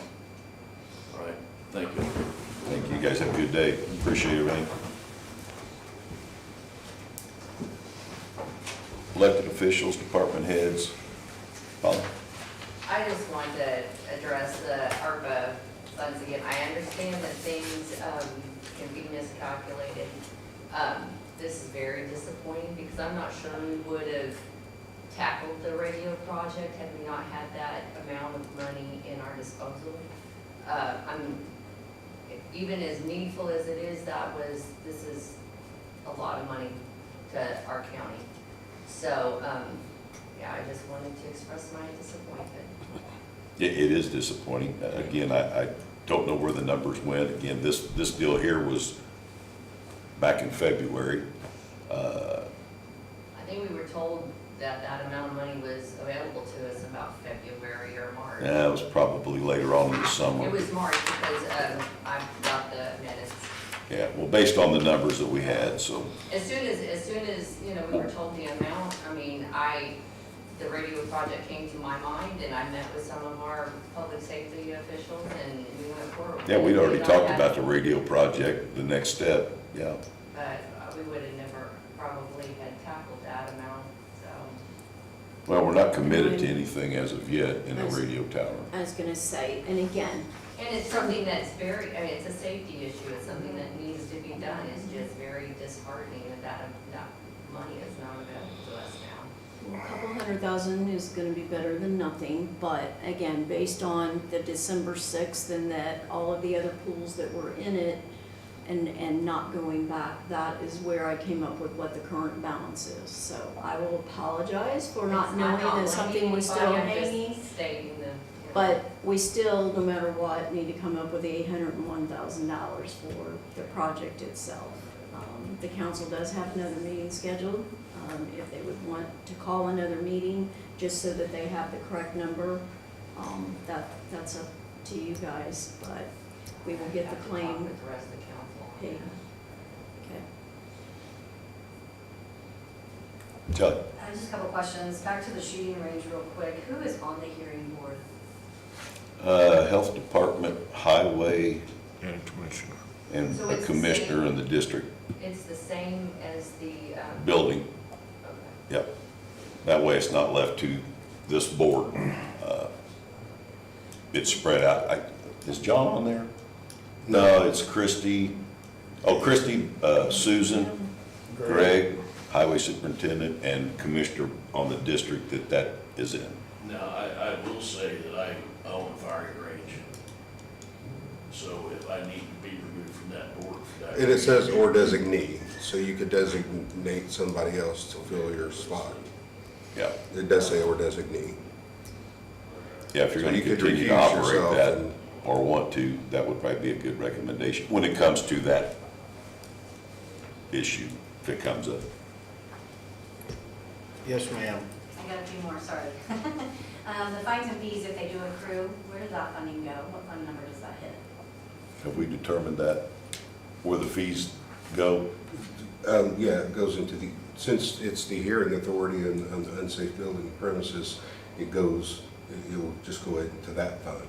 All right, thank you. Thank you, guys have a good day, appreciate everything. Elected officials, department heads, Polly. I just wanted to address the ARPA funds again. I understand that things can be miscalculated. This is very disappointing because I'm not sure we would have tackled the radio project had we not had that amount of money in our disposal. Even as needful as it is, this is a lot of money to our county. So, yeah, I just wanted to express my disappointment. It is disappointing. Again, I don't know where the numbers went. Again, this deal here was back in February. I think we were told that that amount of money was available to us in about February or March. Yeah, it was probably later on in the summer. It was March because I got the minutes. Yeah, well, based on the numbers that we had, so. As soon as, we were told the amount, the radio project came to my mind and I met with some of our public safety officials and we went forward. Yeah, we'd already talked about the radio project, the next step, yeah. But we would have never probably had tackled that amount, so. Well, we're not committed to anything as of yet in the radio tower. I was gonna say, and again, And it's something that's it's a safety issue, it's something that needs to be done, it's just very disheartening that money is not available to us now. a couple $100,000 is gonna be better than nothing, but again, based on the December 6th and that all of the other pools that were in it and not going back, that is where I came up with what the current balance is. So I will apologize for not knowing that something was still hanging. I'm just stating the. But we still, no matter what, need to come up with $801,000 for the project itself. The council does have another meeting scheduled. If they would want to call another meeting, just so that they have the correct number, that's up to you guys, but we will get the Talk claim with the rest of the council. paid. Okay. Kelly? Just a couple questions. Back to the shooting range real quick. Who is on the hearing board? Health Department, Highway, And Commissioner. and So a it's the commissioner same- in the district It's the same as the, building. okay. Yep. That way it's not left to this board. It's spread out. Is John on there? No, it's Christie. Oh, Christie, Susan, Greg, Highway Superintendent, and Commissioner on the district that is in. Now, I will say that I own a firing range. So if I need to be removed from that board for that. And it says or designee, so you could designate somebody else to fill your slot. Yeah. It does say or designee. Yeah, if you're So gonna you could continue to recuse operate yourself that and- or want to, that would probably be a good recommendation when it comes to that issue, if it comes up. Yes, ma'am. I got a few more, sorry. The fines and fees, if they do accrue, where does that funding go? What fund number does that hit? Have we determined that, where the fees go? Yeah, it goes into since it's the hearing authority on the unsafe building premises, it'll just go into that fund.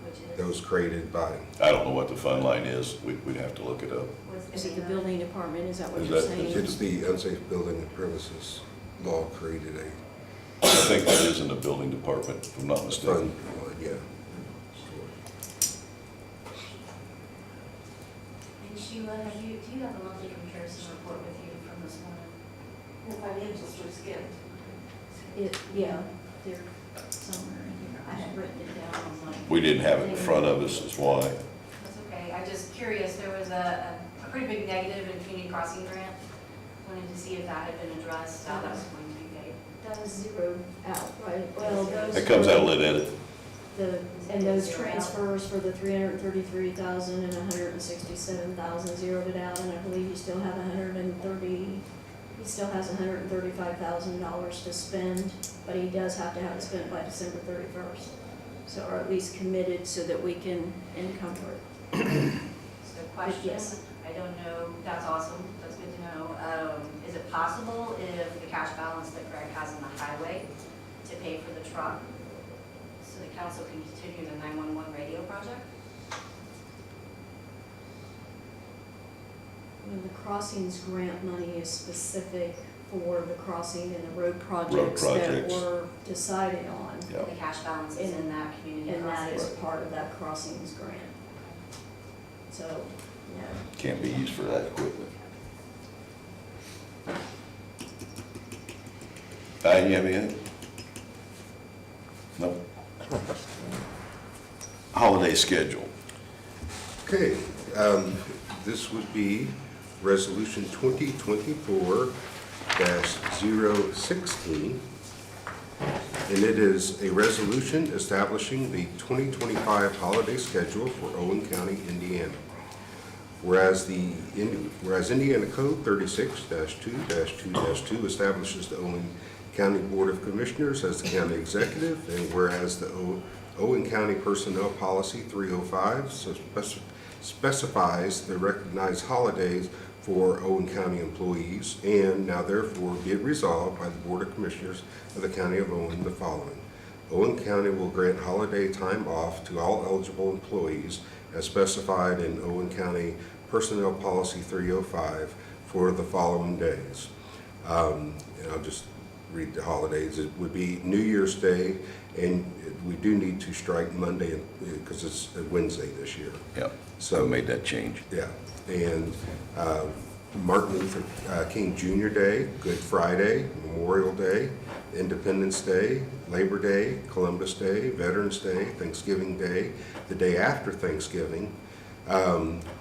Which That is, was created by, I don't know what the fund line is, we'd have to look it up. what's Is it the name of building department, is that what Is you're that- saying? it's the unsafe building premises law created I think that is in the building department, if I'm not a mistaken. fund, yeah. And Sheila, do you have a monthly comparison report with you? financials were skimmed. Yeah, they're somewhere in here. I had written it down on my. We didn't have it in front of us, is why. That's okay, I'm just curious, there was a pretty big negative in community crossing grant. Wanted to see if that had been addressed, how that was going to be paid. That was zeroed out, right? Well, those. It comes out were lit edit. And those transfers for the 333,000 and 167,000 zeroed it out, and I believe you still have he still has $135,000 to spend, but he does have to have it spent by December 31st. So, or at least committed so that we can encumber it. So question, Yes. I don't know, that's awesome, that's good to know. Is it possible if the cash balance that Greg has in the highway to pay for the truck, so the council can continue the 911 radio project? And the crossings grant money is specific for the crossing and the road projects that projects. were decided on. Yeah. The cash balance is in that community And that is crossing. part of that crossings grant. So, yeah. Can't be used for that equipment. You have anything? Nope. Holiday schedule. Okay, this would be Resolution 2024-016, and it is a resolution establishing the 2025 holiday schedule for Owen County, Indiana. Whereas Indiana Code 36-2-2-2 establishes the Owen County Board of Commissioners as the county executive, and whereas the Owen County Personnel Policy 305 specifies the recognized holidays for Owen County employees, and now therefore be it resolved by the Board of Commissioners of the County of Owen the following. Owen County will grant holiday time off to all eligible employees as specified in Owen County Personnel Policy 305 for the following days. And I'll just read the holidays. It would be New Year's Day, and we do need to strike Monday because it's a Wednesday this year. Yep. So I made that change. yeah, and Martin Luther King Jr. Day, Good Friday, Memorial Day, Independence Day, Labor Day, Columbus Day, Veterans Day, Thanksgiving Day, the day after Thanksgiving,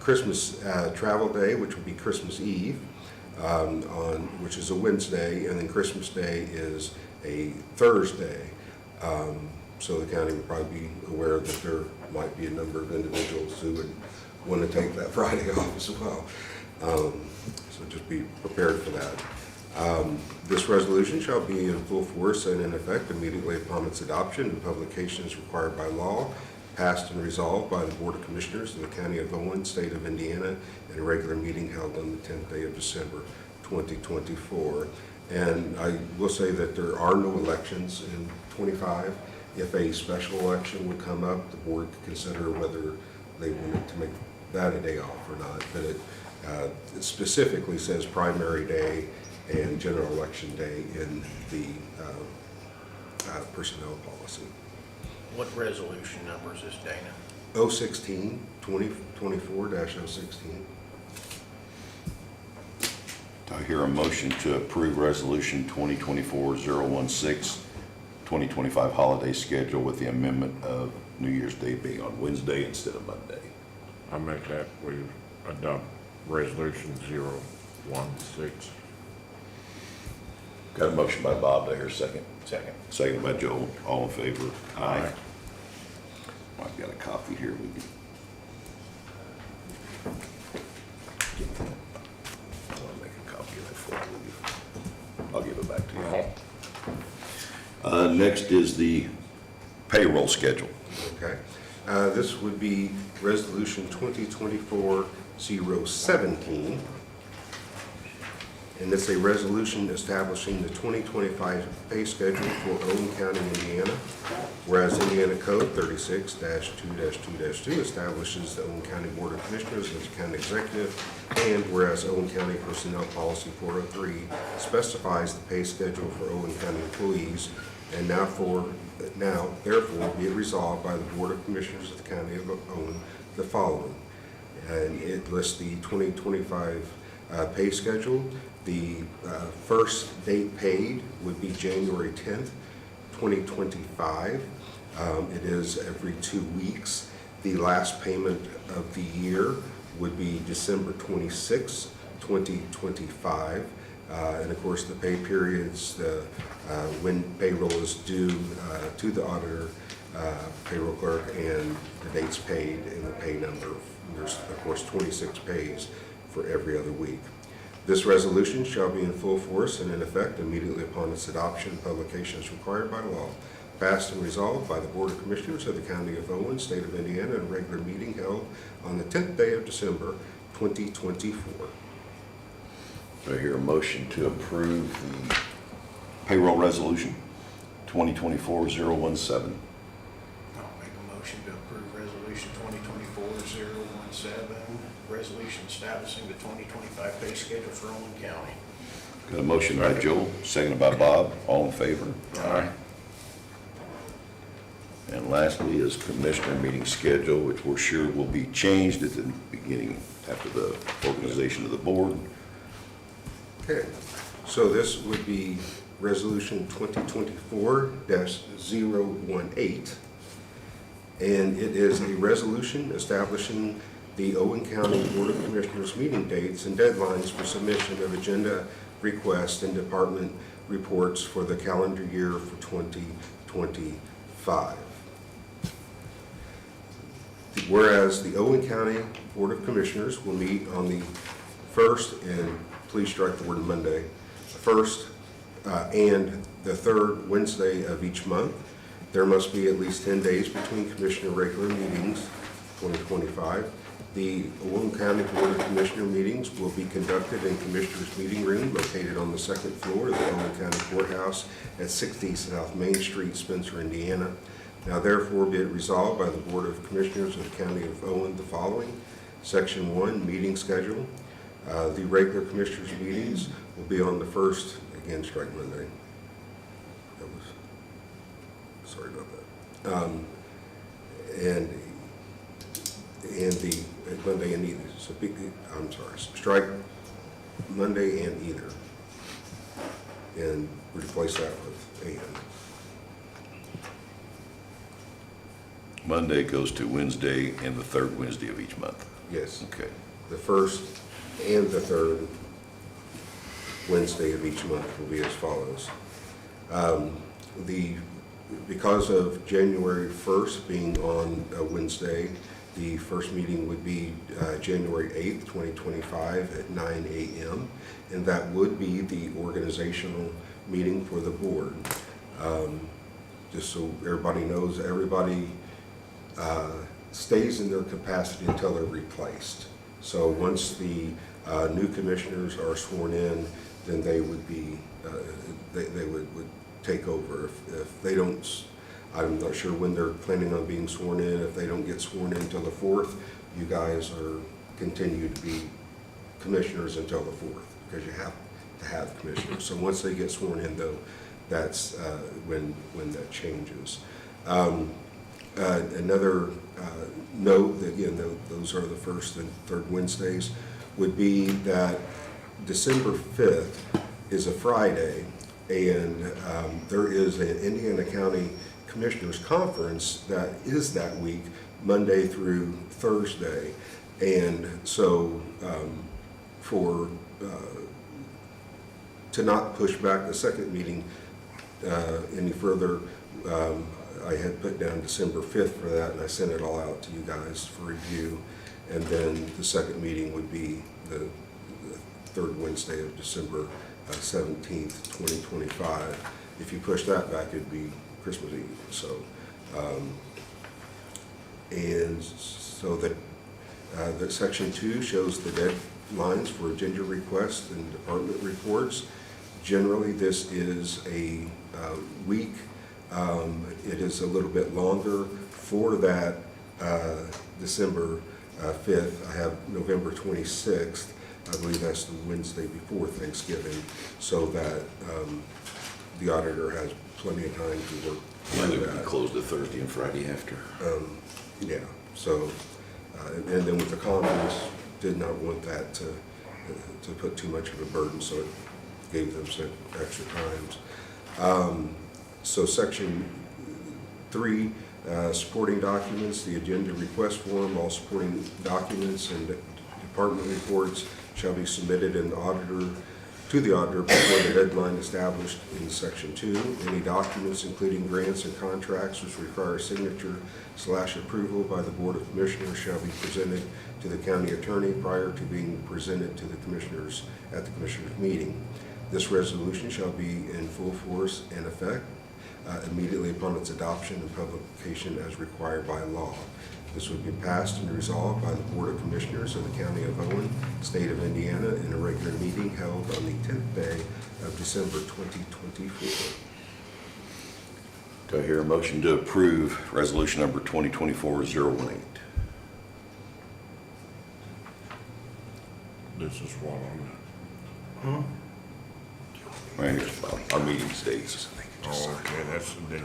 Christmas Travel Day, which would be Christmas Eve, which is a Wednesday, and then Christmas Day is a Thursday. So the county would probably be aware that there might be a number of individuals who would want to take that Friday off as well. So just be prepared for that. This resolution shall be in full force and in effect immediately upon its adoption and publication as required by law, passed and resolved by the Board of Commissioners of the County of Owen, State of Indiana, in a regular meeting held on the 10th day of December 2024. And I will say that there are no elections in 25. If a special election would come up, the board could consider whether they wanted to make that a day off or not. But it specifically says primary day and general election day in the personnel policy. What resolution number is this, Dana? 016, 2024-016. Do I hear a motion to approve Resolution 2024-016, 2025 holiday schedule with the amendment of New Year's Day being on Wednesday instead of Monday? I make that we adopt resolution 016. Got a motion by Bob, do I hear a second? Second. Second by Joel, all in favor? Aye. I've got a copy here. I'll make a copy of that for you. I'll give it back to you. Next is the payroll schedule. Okay. This would be Resolution 2024-017. And it's a resolution establishing the 2025 pay schedule for Owen County, Indiana. Whereas Indiana Code 36-2-2-2 establishes the Owen County Board of Commissioners as the county executive, and whereas Owen County Personnel Policy 403 specifies the pay schedule for Owen County employees, and now therefore be it resolved by the Board of Commissioners of the County of Owen the following. And it lists the 2025 pay schedule. The first date paid would be January 10th, 2025. It is every 2 weeks. The last payment of the year would be December 26th, 2025. And of course, the pay periods, when payroll is due to the auditor, payroll clerk, and the dates paid and the pay number. There's, of course, 26 pays for every other week. This resolution shall be in full force and in effect immediately upon its adoption and publication as required by law. Passed and resolved by the Board of Commissioners of the County of Owen, State of Indiana, in a regular meeting held on the 10th day of December, 2024. Do I hear a motion to approve the payroll resolution 2024-017? I'll make a motion to approve resolution 2024-017, resolution establishing the 2025 pay schedule for Owen County. Got a motion by Joel, seconded by Bob. All in favor? Aye. And lastly is commissioner meeting schedule, which we're sure will be changed at the beginning after the organization of the board. Okay, so this would be resolution 2024-018. And it is a resolution establishing the Owen County Board of Commissioners meeting dates and deadlines for submission of agenda requests and department reports for the calendar year for 2025. Whereas the Owen County Board of Commissioners will meet on the first, and please strike the word Monday, first and the third Wednesday of each month. There must be at least 10 days between Commissioner regular meetings, 2025. The Owen County Board of Commissioner meetings will be conducted in Commissioner's Meeting Room located on the second floor of the Owen County Courthouse at 60 South Main Street, Spencer, Indiana. Now therefore be it resolved by the Board of Commissioners of the County of Owen the following. Section 1, meeting schedule. The regular Commissioners meetings will be on the first, again, strike Monday. Sorry about that. And the Monday and either. So I'm sorry, strike Monday and either. And replace that with and. Monday goes to Wednesday and the third Wednesday of each month. Yes. Okay. The first and the third Wednesday of each month will be as follows. Because of January 1st being on a Wednesday, the first meeting would be January 8th, 2025 at 9 a.m. And that would be the organizational meeting for the board. Just so everybody knows, everybody stays in their capacity until they're replaced. So once the new commissioners are sworn in, then they would be, they would take over. If they don't, I'm not sure when they're planning on being sworn in. If they don't get sworn in until the 4th, you guys are continue to be commissioners until the 4th, because you have to have commissioners. So once they get sworn in, though, that's when that changes. Another note that, again, those are the first and third Wednesdays, would be that December 5th is a Friday, and there is an Indiana County Commissioners Conference that is that week, Monday through Thursday. And so to not push back the second meeting any further, I had put down December 5th for that, and I sent it all out to you guys for review. And then the second meeting would be the third Wednesday of December 17th, 2025. If you push that back, it'd be Christmas Eve. So, and so that Section 2 shows the deadlines for agenda requests and department reports. Generally, this is a week. It is a little bit longer for that December 5th. I have November 26th. I believe that's the Wednesday before Thanksgiving, so that the auditor has plenty of time to work Yeah, through they would be that. closed the Thursday and Friday after. Yeah, so, and then with the Comm, did not want that to to put too much of a burden, so it gave them some extra times. So section 3, supporting documents, the agenda request form, all supporting documents and department reports shall be submitted to the auditor before the deadline established in section 2. Any documents, including grants and contracts which require signature/approval by the Board of Commissioners, shall be presented to the county attorney prior to being presented to the commissioners at the commissioners meeting. This resolution shall be in full force and effect immediately upon its adoption and publication as required by law. This would be passed and resolved by the Board of Commissioners of the County of Owen, State of Indiana, in a regular meeting held on the 10th day of December 2024. Do I hear a motion to approve resolution number 2024-018? This is one on Right here, our meeting dates. the, oh, okay, that's the date,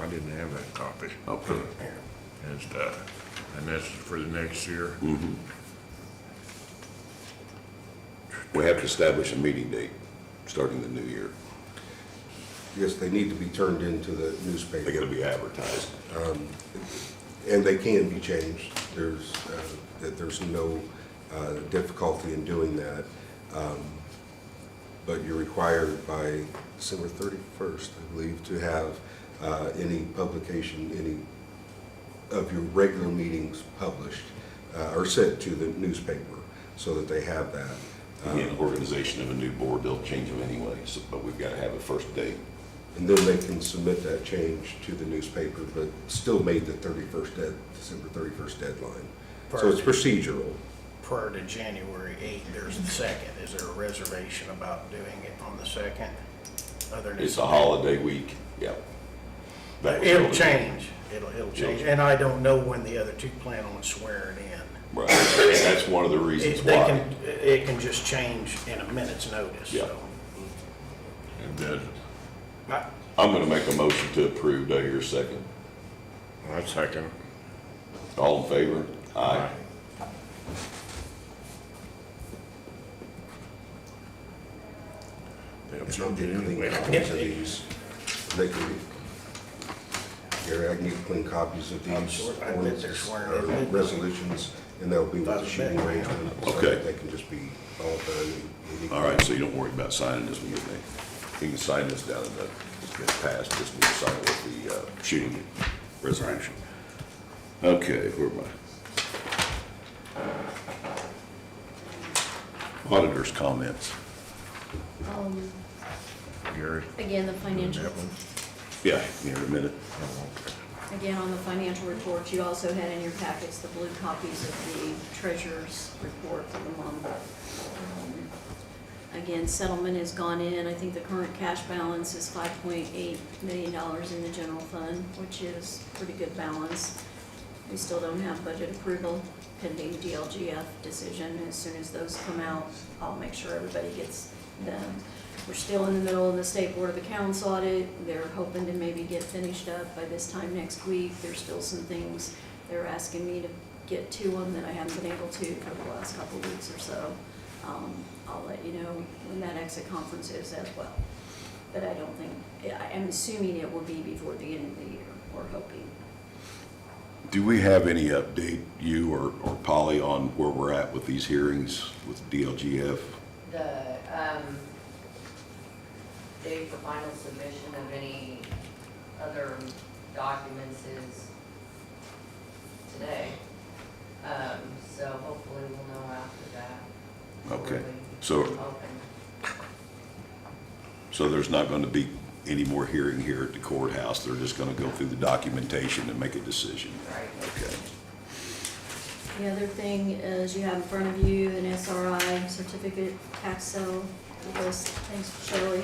I didn't have that copy. Okay. And this is for the next year? We have to establish a meeting date, starting the new year. Yes, they need to be turned into the They newspaper. gotta be advertised. And they can be changed. There's no difficulty in doing that. But you're required by December 31st, I believe, to have any publication, any of your regular meetings published or sent to the newspaper so that they have that. Again, organization of a new board, they'll change them anyway, but we've gotta have a first date. And then they can submit that change to the newspaper, but still made the December 31st deadline. So it's procedural. Prior to January 8th, there's the 2nd. Is there a reservation about doing it on the 2nd? Other than It's a holiday week, yeah. That was It'll really- change. It'll change. And I don't know when the other two plan on swearing in. Right, and that's one of the reasons why. It can just change in a minute's notice, Yeah. so. It does. I'm gonna make a motion to approve. Do I hear a second? I second. All in favor? Aye. They'll And I'll change it get clean anyway. copies of these. They can, Gary, I can get clean copies of I'm these sure- I bet they're ordinances swearing or in midnight. resolutions, and they'll be with the That's shooting bad. range. So Okay. that they can just be all done. and- All right, so you don't worry about signing this one with me. You can sign this down in the, it's been passed, just need to sign it with the shooting resolution. Okay, where am I? Auditor's comments. Gary? Again, the financial, That one? Yeah, here in a minute. again, on the financial reports, you also had in your packets the blue copies of the treasurer's report for the month. Again, settlement has gone in. I think the current cash balance is $5.8 million in the general fund, which is a pretty good balance. We still don't have budget approval pending DLGF decision. As soon as those come out, I'll make sure everybody gets them. We're still in the middle of the State Board of Accounts audit. They're hoping to maybe get finished up by this time next week. There's still some things they're asking me to get to them that I haven't been able to for the last couple of weeks or so. I'll let you know when that exit conference is as well. But I don't think, I'm assuming it will be before the end of the year, we're hoping. Do we have any update, you or Polly, on where we're at with these hearings with DLGF? The, date for final submission of any other documents is today. So hopefully we'll know after that. Okay, So so there's not going to be any more hearing here at the courthouse? They're just going to go through the documentation and make a decision? Right. Okay. The other thing is you have in front of you an SRI certificate tax sale list. Thanks, Shirley.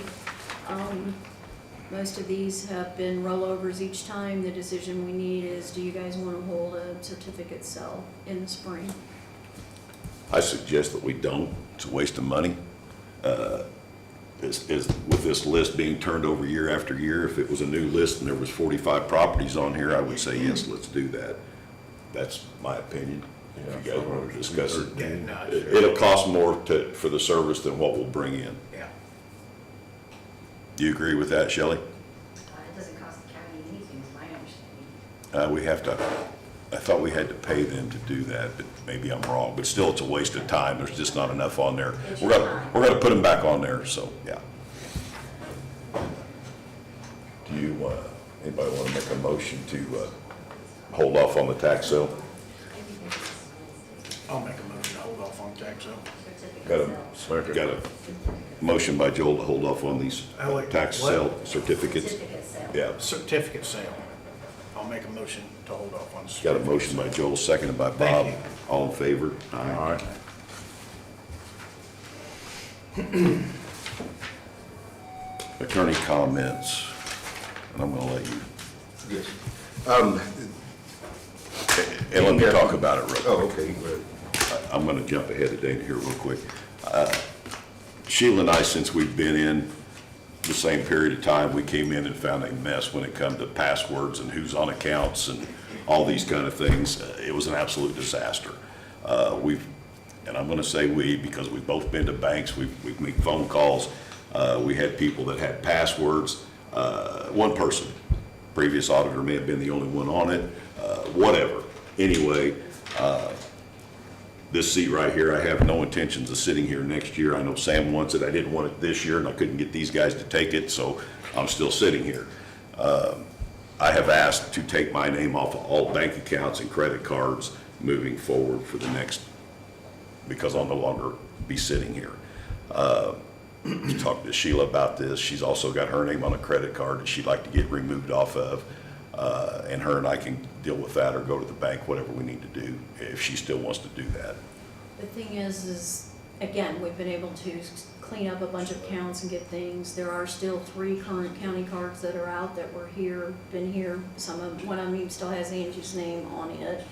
Most of these have been rollovers each time. The decision we need is, do you guys want to hold a certificate sale in the spring? I suggest that we don't. It's a waste of money. With this list being turned over year after year, if it was a new list and there was 45 properties on here, I would say, yes, let's do that. That's my opinion. if you guys want to discuss it. Yeah, no, sure. It'll cost more for the service than what we'll bring in. Yeah. Do you agree with that, Shelley? It doesn't cost the county anything, is my understanding. We have to, I thought we had to pay them to do that, but maybe I'm wrong. But still, it's a waste of time. There's just not enough on there. We're gonna put them back on there, so, yeah. Do you, anybody want to make a motion to hold off on the tax sale? I'll make a motion to hold off on tax sale. Got a motion by Joel to hold off on these tax sale certificates? Certificate sale. Yeah. Certificate sale. I'll make a motion to hold off on. Got a motion by Joel, seconded by Bob. Thank you. All in favor? All right. Attorney comments, and I'm gonna let you, Yes. and let me talk about it real quick. Oh, okay, go ahead. I'm gonna jump ahead of Dana here real quick. Sheila and I, since we've been in the same period of time, we came in and found a mess when it come to passwords and who's on accounts and all these kind of things. It was an absolute disaster. And I'm gonna say we, because we've both been to banks, we've made phone calls. We had people that had passwords. One person, previous auditor may have been the only one on it, whatever. Anyway, this seat right here, I have no intentions of sitting here next year. I know Sam wants it. I didn't want it this year, and I couldn't get these guys to take it, so I'm still sitting here. I have asked to take my name off of all bank accounts and credit cards moving forward for the next, because I'll no longer be sitting here. Talked to Sheila about this. She's also got her name on a credit card that she'd like to get removed off of. And her and I can deal with that or go to the bank, whatever we need to do, if she still wants to do that. The thing is, again, we've been able to clean up a bunch of accounts and get things. There are still 3 current county cards that are out that were here, been here. One of them even still has Angie's name on it.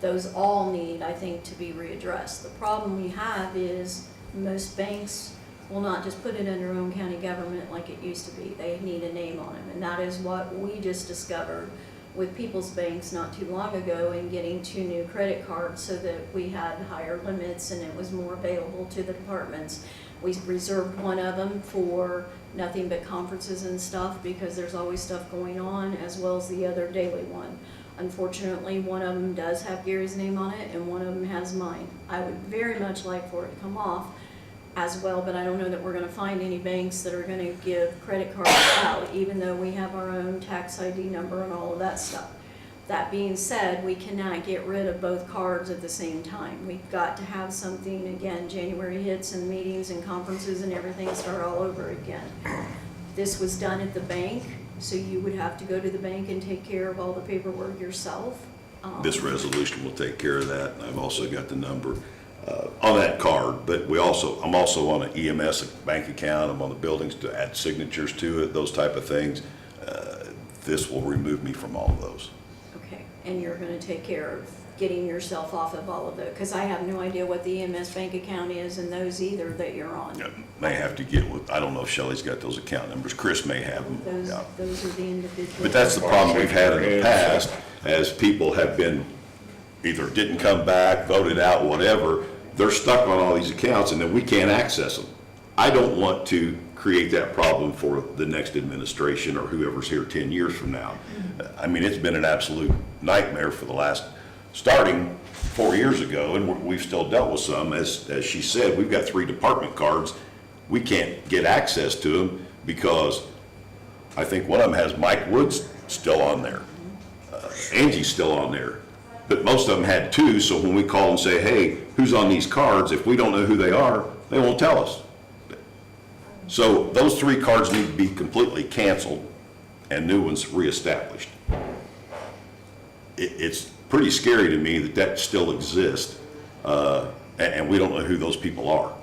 Those all need, I think, to be readdressed. The problem we have is most banks will not just put it under own county government like it used to be. They need a name on them, and that is what we just discovered with People's Banks not too long ago in getting 2 new credit cards so that we had higher limits and it was more available to the departments. We reserved one of them for nothing but conferences and stuff because there's always stuff going on, as well as the other daily one. Unfortunately, one of them does have Gary's name on it and one of them has mine. I would very much like for it to come off as well, but I don't know that we're gonna find any banks that are gonna give credit cards out, even though we have our own tax ID number and all of that stuff. That being said, we cannot get rid of both cards at the same time. We've got to have something, again, January hits and meetings and conferences and everything start all over again. This was done at the bank, so you would have to go to the bank and take care of all the paperwork yourself. This resolution will take care of that, and I've also got the number on that card, but I'm also on an EMS bank account. I'm on the buildings to add signatures to it, those type of things. This will remove me from all of those. Okay, and you're gonna take care of getting yourself off of all of those, because I have no idea what the EMS bank account is and those either that you're on. May have to get with, I don't know if Shelley's got those account numbers. Chris may have them. Those, Yeah. those are the individual. But that's the problem we've had in the past, as people have been, either didn't come back, voted out, whatever, they're stuck on all these accounts and then we can't access them. I don't want to create that problem for the next administration or whoever's here 10 years from now. I mean, it's been an absolute nightmare for the last, starting 4 years ago, and we've still dealt with some. As she said, we've got 3 department cards. We can't get access to them because I think one of them has Mike Woods still on there. Angie's still on there. But most of them had 2, so when we call and say, hey, who's on these cards, if we don't know who they are, they won't tell us. So those 3 cards need to be completely canceled and new ones reestablished. It's pretty scary to me that still exists, and we don't know who those people are.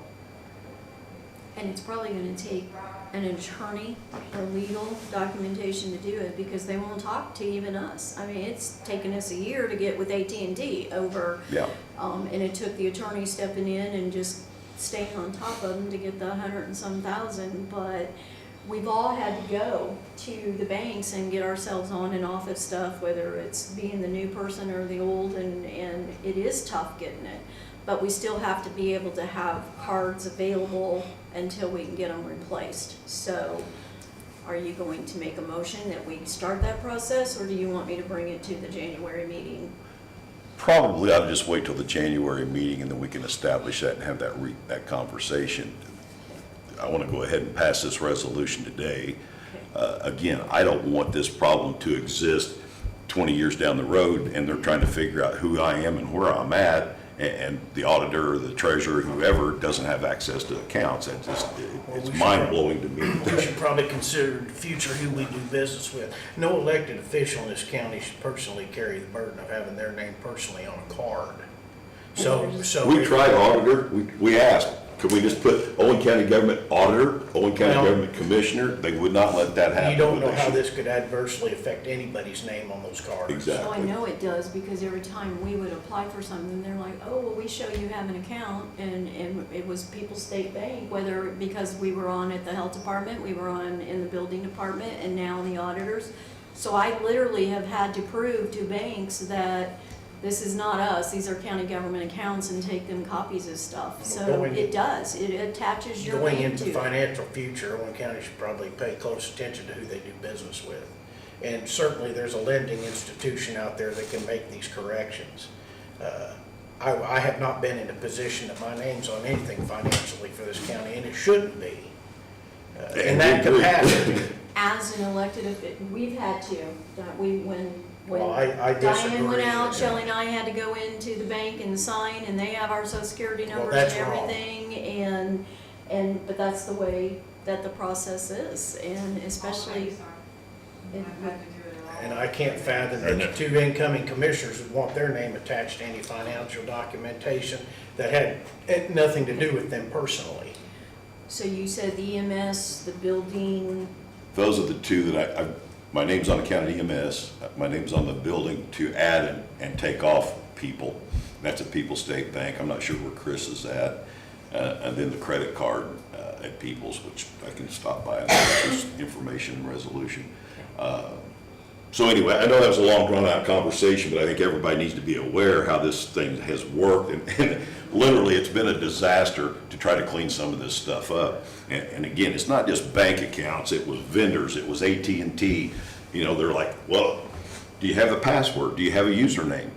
And it's probably gonna take an attorney or legal documentation to do it, because they won't talk to even us. I mean, it's taken us a year to get with AT&T over, Yeah. and it took the attorney stepping in and just staying on top of them to get the 100 and some thousand, but we've all had to go to the banks and get ourselves on and off of stuff, whether it's being the new person or the old, and it is tough getting it. But we still have to be able to have cards available until we can get them replaced. So are you going to make a motion that we start that process, or do you want me to bring it to the January meeting? Probably I'll just wait till the January meeting and then we can establish that and have that conversation. I want to go ahead and pass this resolution today. Again, I don't want this problem to exist 20 years down the road and they're trying to figure out who I am and where I'm at, and the auditor or the treasurer, whoever, doesn't have access to accounts. It's mind-blowing to me. We should probably consider in the future who we do business with. No elected official in this county should personally carry the burden of having their name personally on a card. So. We tried auditor, we asked, could we just put Owen County Government Auditor, Owen County Well, Government Commissioner? They would not let that happen. You don't but know they how should. this could adversely affect anybody's name on those cards. Exactly. Oh, I know it does, because every time we would apply for something, they're like, oh, well, we show you have an account, and it was People's State Bank, whether, because we were on at the health department, we were on in the building department, and now the auditors. So I literally have had to prove to banks that this is not us, these are county government accounts, and take them copies of stuff. So Going- it does, it attaches your Going name into to the it. financial future, Owen County should probably pay close attention to who they do business with. And certainly, there's a lending institution out there that can make these corrections. I have not been in a position that my name's on anything financially for this county, and it shouldn't be. In that And we agree. capacity. As an elected official, we've had to, that when Well, I Diane disagree. went out, Shelley and I had to go into the bank and sign, and they have our social security Well, numbers and that's wrong. everything, but that's the way that the process is, and especially. And I can't fathom that the two incoming commissioners would want their name attached to any financial documentation that had nothing to do with them personally. So you said the EMS, the building, Those are the two that my name's on the county EMS, my name's on the building to add and take off people. That's at People's State Bank. I'm not sure where Chris is at. And then the credit card at People's, which I can stop by and get this information and resolution. So anyway, I know that was a long drawn out conversation, but I think everybody needs to be aware how this thing has worked. And literally, it's been a disaster to try to clean some of this stuff up. And again, it's not just bank accounts, it was vendors, it was AT&T. You know, they're like, well, do you have a password? Do you have a username?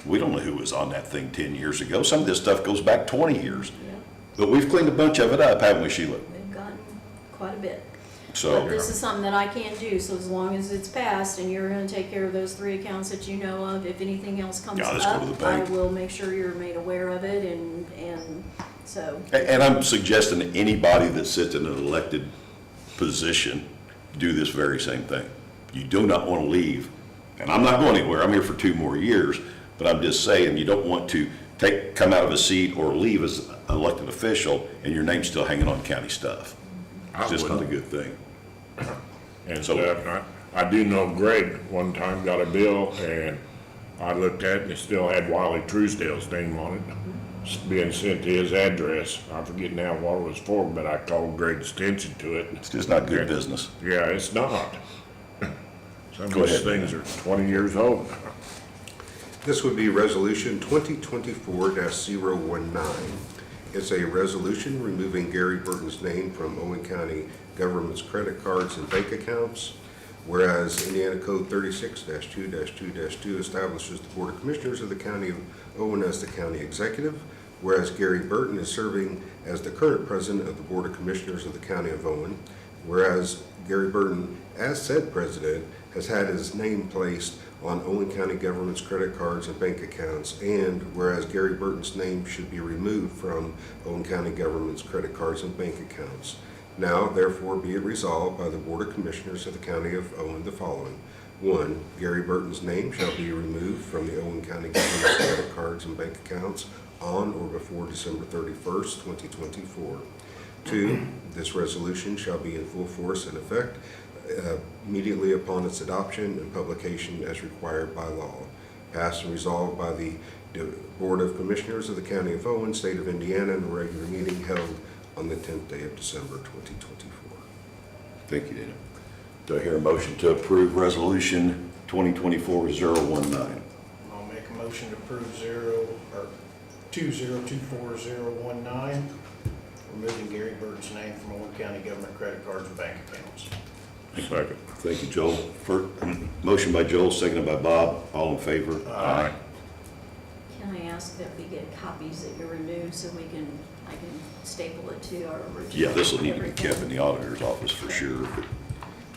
We don't know who was on that thing 10 years ago. Some of this stuff goes back 20 years. yeah, But we've cleaned a bunch of it up, haven't we, Sheila? we've gotten quite a bit. So. But this is something that I can't do, so as long as it's passed and you're gonna take care of those 3 accounts that you know of, if anything else comes Yeah, let's go to the up, I bank. will make sure you're made aware of it, and so. And I'm suggesting that anybody that sits in an elected position do this very same thing. You do not want to leave, and I'm not going anywhere, I'm here for 2 more years, but I'm just saying, you don't want to come out of a seat or leave as an elected official and your name's still hanging on county stuff. It's just not a good thing. And So- I do know Greg one time got a bill and I looked at it and it still had Wiley Truesdale's name on it. It's being sent to his address. I forget now what it was for, but I called Greg's attention to it. It's just not good business. Yeah, it's not. Some of Go these ahead. things are 20 years old. This would be Resolution 2024-019. It's a resolution removing Gary Burton's name from Owen County government's credit cards and bank accounts. Whereas Indiana Code 36-2-2-2 establishes the Board of Commissioners of the County of Owen as the county executive. Whereas Gary Burton is serving as the current president of the Board of Commissioners of the County of Owen. Whereas Gary Burton, as said president, has had his name placed on Owen County government's credit cards and bank accounts, and whereas Gary Burton's name should be removed from Owen County government's credit cards and bank accounts. Now, therefore, be it resolved by the Board of Commissioners of the County of Owen the following. 1, Gary Burton's name shall be removed from the Owen County government's credit cards and bank accounts on or before December 31st, 2024. 2, this resolution shall be in full force and effect immediately upon its adoption and publication as required by law. Passed and resolved by the Board of Commissioners of the County of Owen, State of Indiana, in a regular meeting held on the 10th day of December 2024. Thank you, Dana. Do I hear a motion to approve Resolution 2024-019? I'll make a motion to approve 2024-019, removing Gary Bird's name from Owen County government credit cards and bank accounts. Second. Thank you, Joel. Motion by Joel, seconded by Bob. All in favor? Aye. Can I ask that we get copies that you remove so I can staple it to our original? Yeah, this will need to be everything? kept in the auditor's office for sure, but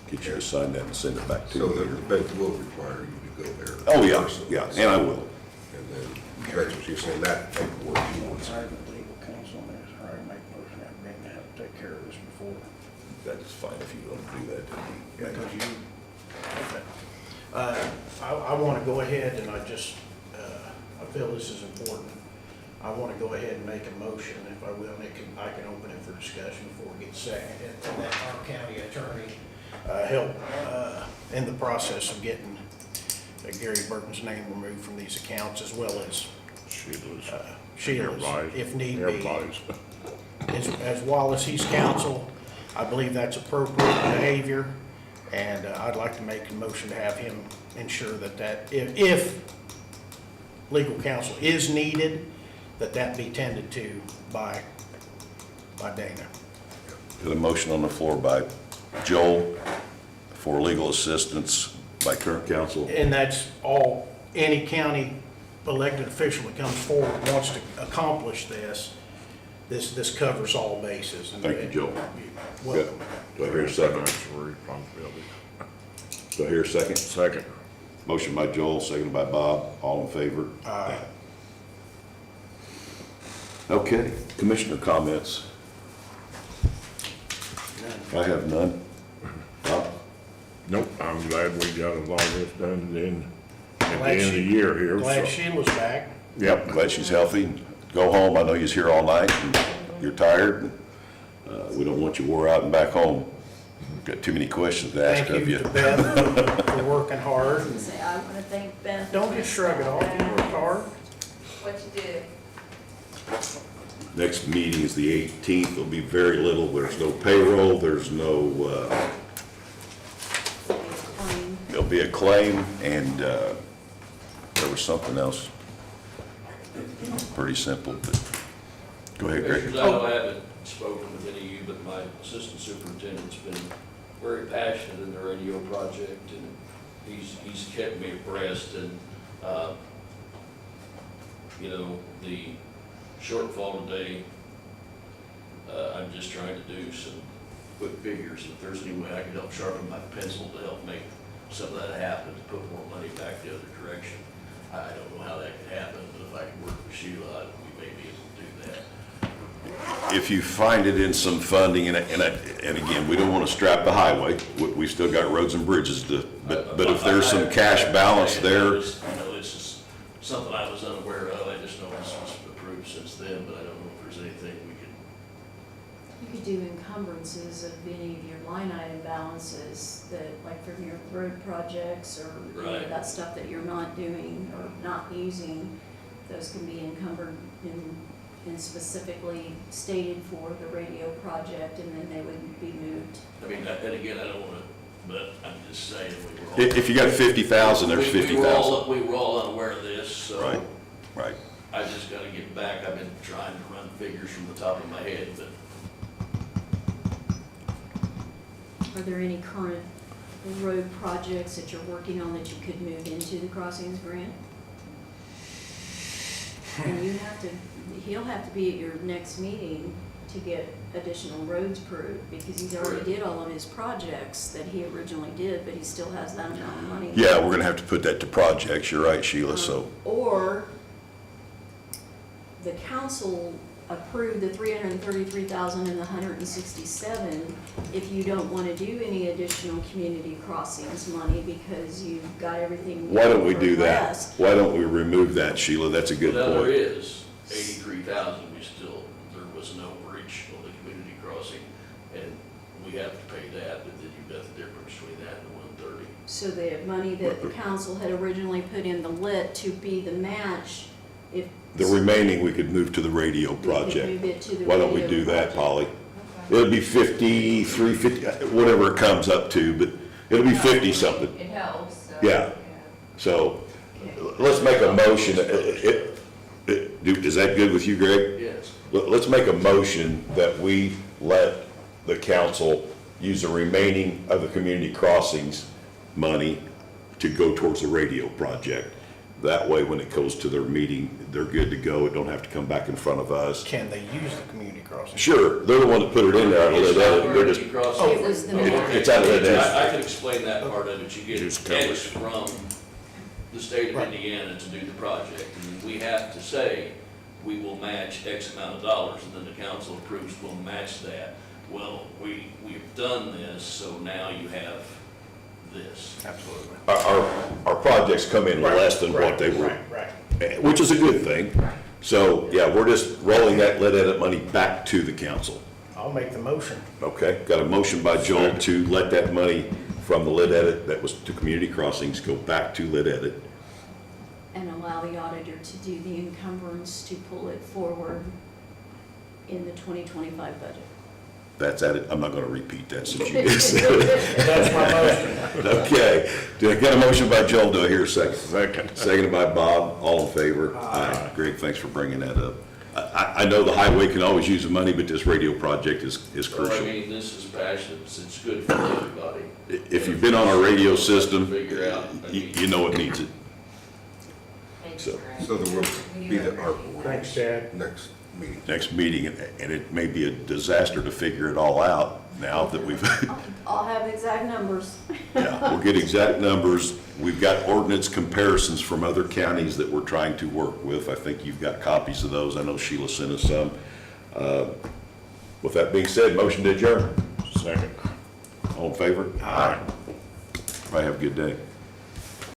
get you to sign that and send it back to So me. the bank will require you to go there. Oh, yeah, personally. yeah, and I will. And then, that's what you're saying, that paperwork you want. Sorry, the legal counsel on this, all right, make a motion that Brenda have to take care of this before. That's fine if you want to do that. Because you, okay. I want to go ahead and I feel this is important. I want to go ahead and make a motion, if I will, and I can open it for discussion before we get seconded. And that our county attorney help in the process of getting Gary Burton's name removed from these accounts, as well as Sheila's, if need be. Everybody's. As Wallace, he's counsel, I believe that's appropriate behavior, and I'd like to make a motion to have him ensure that if legal counsel is needed, that be tended to by Dana. Got a motion on the floor by Joel for legal assistance by current counsel. And that's all, any county elected official that comes forward wants to accomplish this covers all bases. And Thank you, Joel. you're welcome. Do I hear a second? Financial responsibility. Do I hear a second? Second. Motion by Joel, seconded by Bob. All in favor? Aye. Okay, commissioner comments. I have none. Bob? Nope, I'm glad we got a lot of this done then at the Glad end of the she- year here, Glad so. Sheila's back. Yep, glad she's healthy. Go home. I know you're here all night and you're tired. We don't want you wore out and back home. Got too many questions to ask Thank of you you. to Beth for working hard. Say, I want to thank Beth. Don't just shrug it off, you worked hard. What you do? Next meeting is the 18th. There'll be very little. There's no payroll. There's no, there'll be a claim and there was something else. Pretty simple, but go ahead, Greg. Commissioners, I know I haven't spoken with any of you, but my assistant superintendent's been very passionate in the radio project, and he's kept me abreast, and, you know, the shortfall today, I'm just trying to do some quick figures. If there's any way I can help sharpen my pencil to help make some of that happen, to put more money back the other direction, I don't know how that could happen, but if I can work with Sheila, we may be able to do that. If you find it in some funding, and again, we don't want to strap the highway. We still got roads and bridges to, but if there's some cash balance there. You know, it's just something I was unaware of. I just know this was approved since then, but I don't know if there's anything we could. You could do encumbrances of any of your line item balances that, like from your road projects or any Right. of that stuff that you're not doing or not using. Those can be encumbered and specifically stated for the radio project, and then they would be moved. I mean, and again, I don't want to, but I'm just saying we were all. If you got 50,000, there's 50,000. We were all unaware of this, so. Right, right. I just got to get back. I've been trying to run figures from the top of my head, but Are there any current road projects that you're working on that you could move into the crossings grant? And he'll have to be at your next meeting to get additional roads approved, because he's already did all of his projects that he originally did, but he still has that amount of money. Yeah, we're gonna have to put that to projects. You're right, Sheila, so. Or the council approved the 333,000 and the 167 if you don't want to do any additional community crossings money because you've got everything. Why don't we do for that? less. Why don't we remove that, Sheila? That's a good well, there point. is 83,000. There was no breach on the community crossing, and we have to pay that, but then you've got the difference between that and the 130. So the money that the council had originally put in the lit to be the match, if. The remaining, we could move to the radio we could move project. it to the Why don't we radio do that, project. Polly? it'll be 53, 50, whatever it comes up to, but it'll be 50 something. It helps, so. Yeah. So let's make a motion. Is that good with you, Greg? Yes. Let's make a motion that we let the council use the remaining of the community crossings money to go towards the radio project. That way, when it goes to their meeting, they're good to go. It don't have to come back in front of us. Can they use the community crossing? Sure, they're the one that put it in there. It's not They're just, emergency crossing. It was the Okay. it's out of the I can explain that part of it. You get Just tell us. edits from the state of Right. Indiana to do the project. And we have to say, we will match X amount of dollars, and then the council approves, we'll match that. Well, we've done this, so now you have this. Absolutely. our projects come in less than what they were, Right. which is a good thing. So, yeah, we're just rolling that lead edit money back to the council. I'll make the motion. Okay, got a motion by Joel to let that money from the lead edit that was to community crossings go back to lead edit. And allow the auditor to do the encumbrance to pull it forward in the 2025 budget. That's at it. I'm not gonna repeat that since you just said it. That's my motion. Okay, do I get a motion by Joel? Do I hear a second? Second. Seconded by Bob. All in favor? Aye. Greg, thanks for bringing that up. I know the highway can always use the money, but this radio project is So, I crucial. mean, this is passionate, it's good for everybody. If you've been on our radio system, Figure out, I mean, you know it needs it. Thanks, So- Greg. So there will be the ARPA Thanks, Chad. next meeting. Next meeting, and it may be a disaster to figure it all out now that we've, I'll have exact numbers. yeah, we'll get exact numbers. We've got ordinance comparisons from other counties that we're trying to work with. I think you've got copies of those. I know Sheila sent us some. With that being said, motion to adjourn. Second. All in favor? Aye. Everybody have a good day.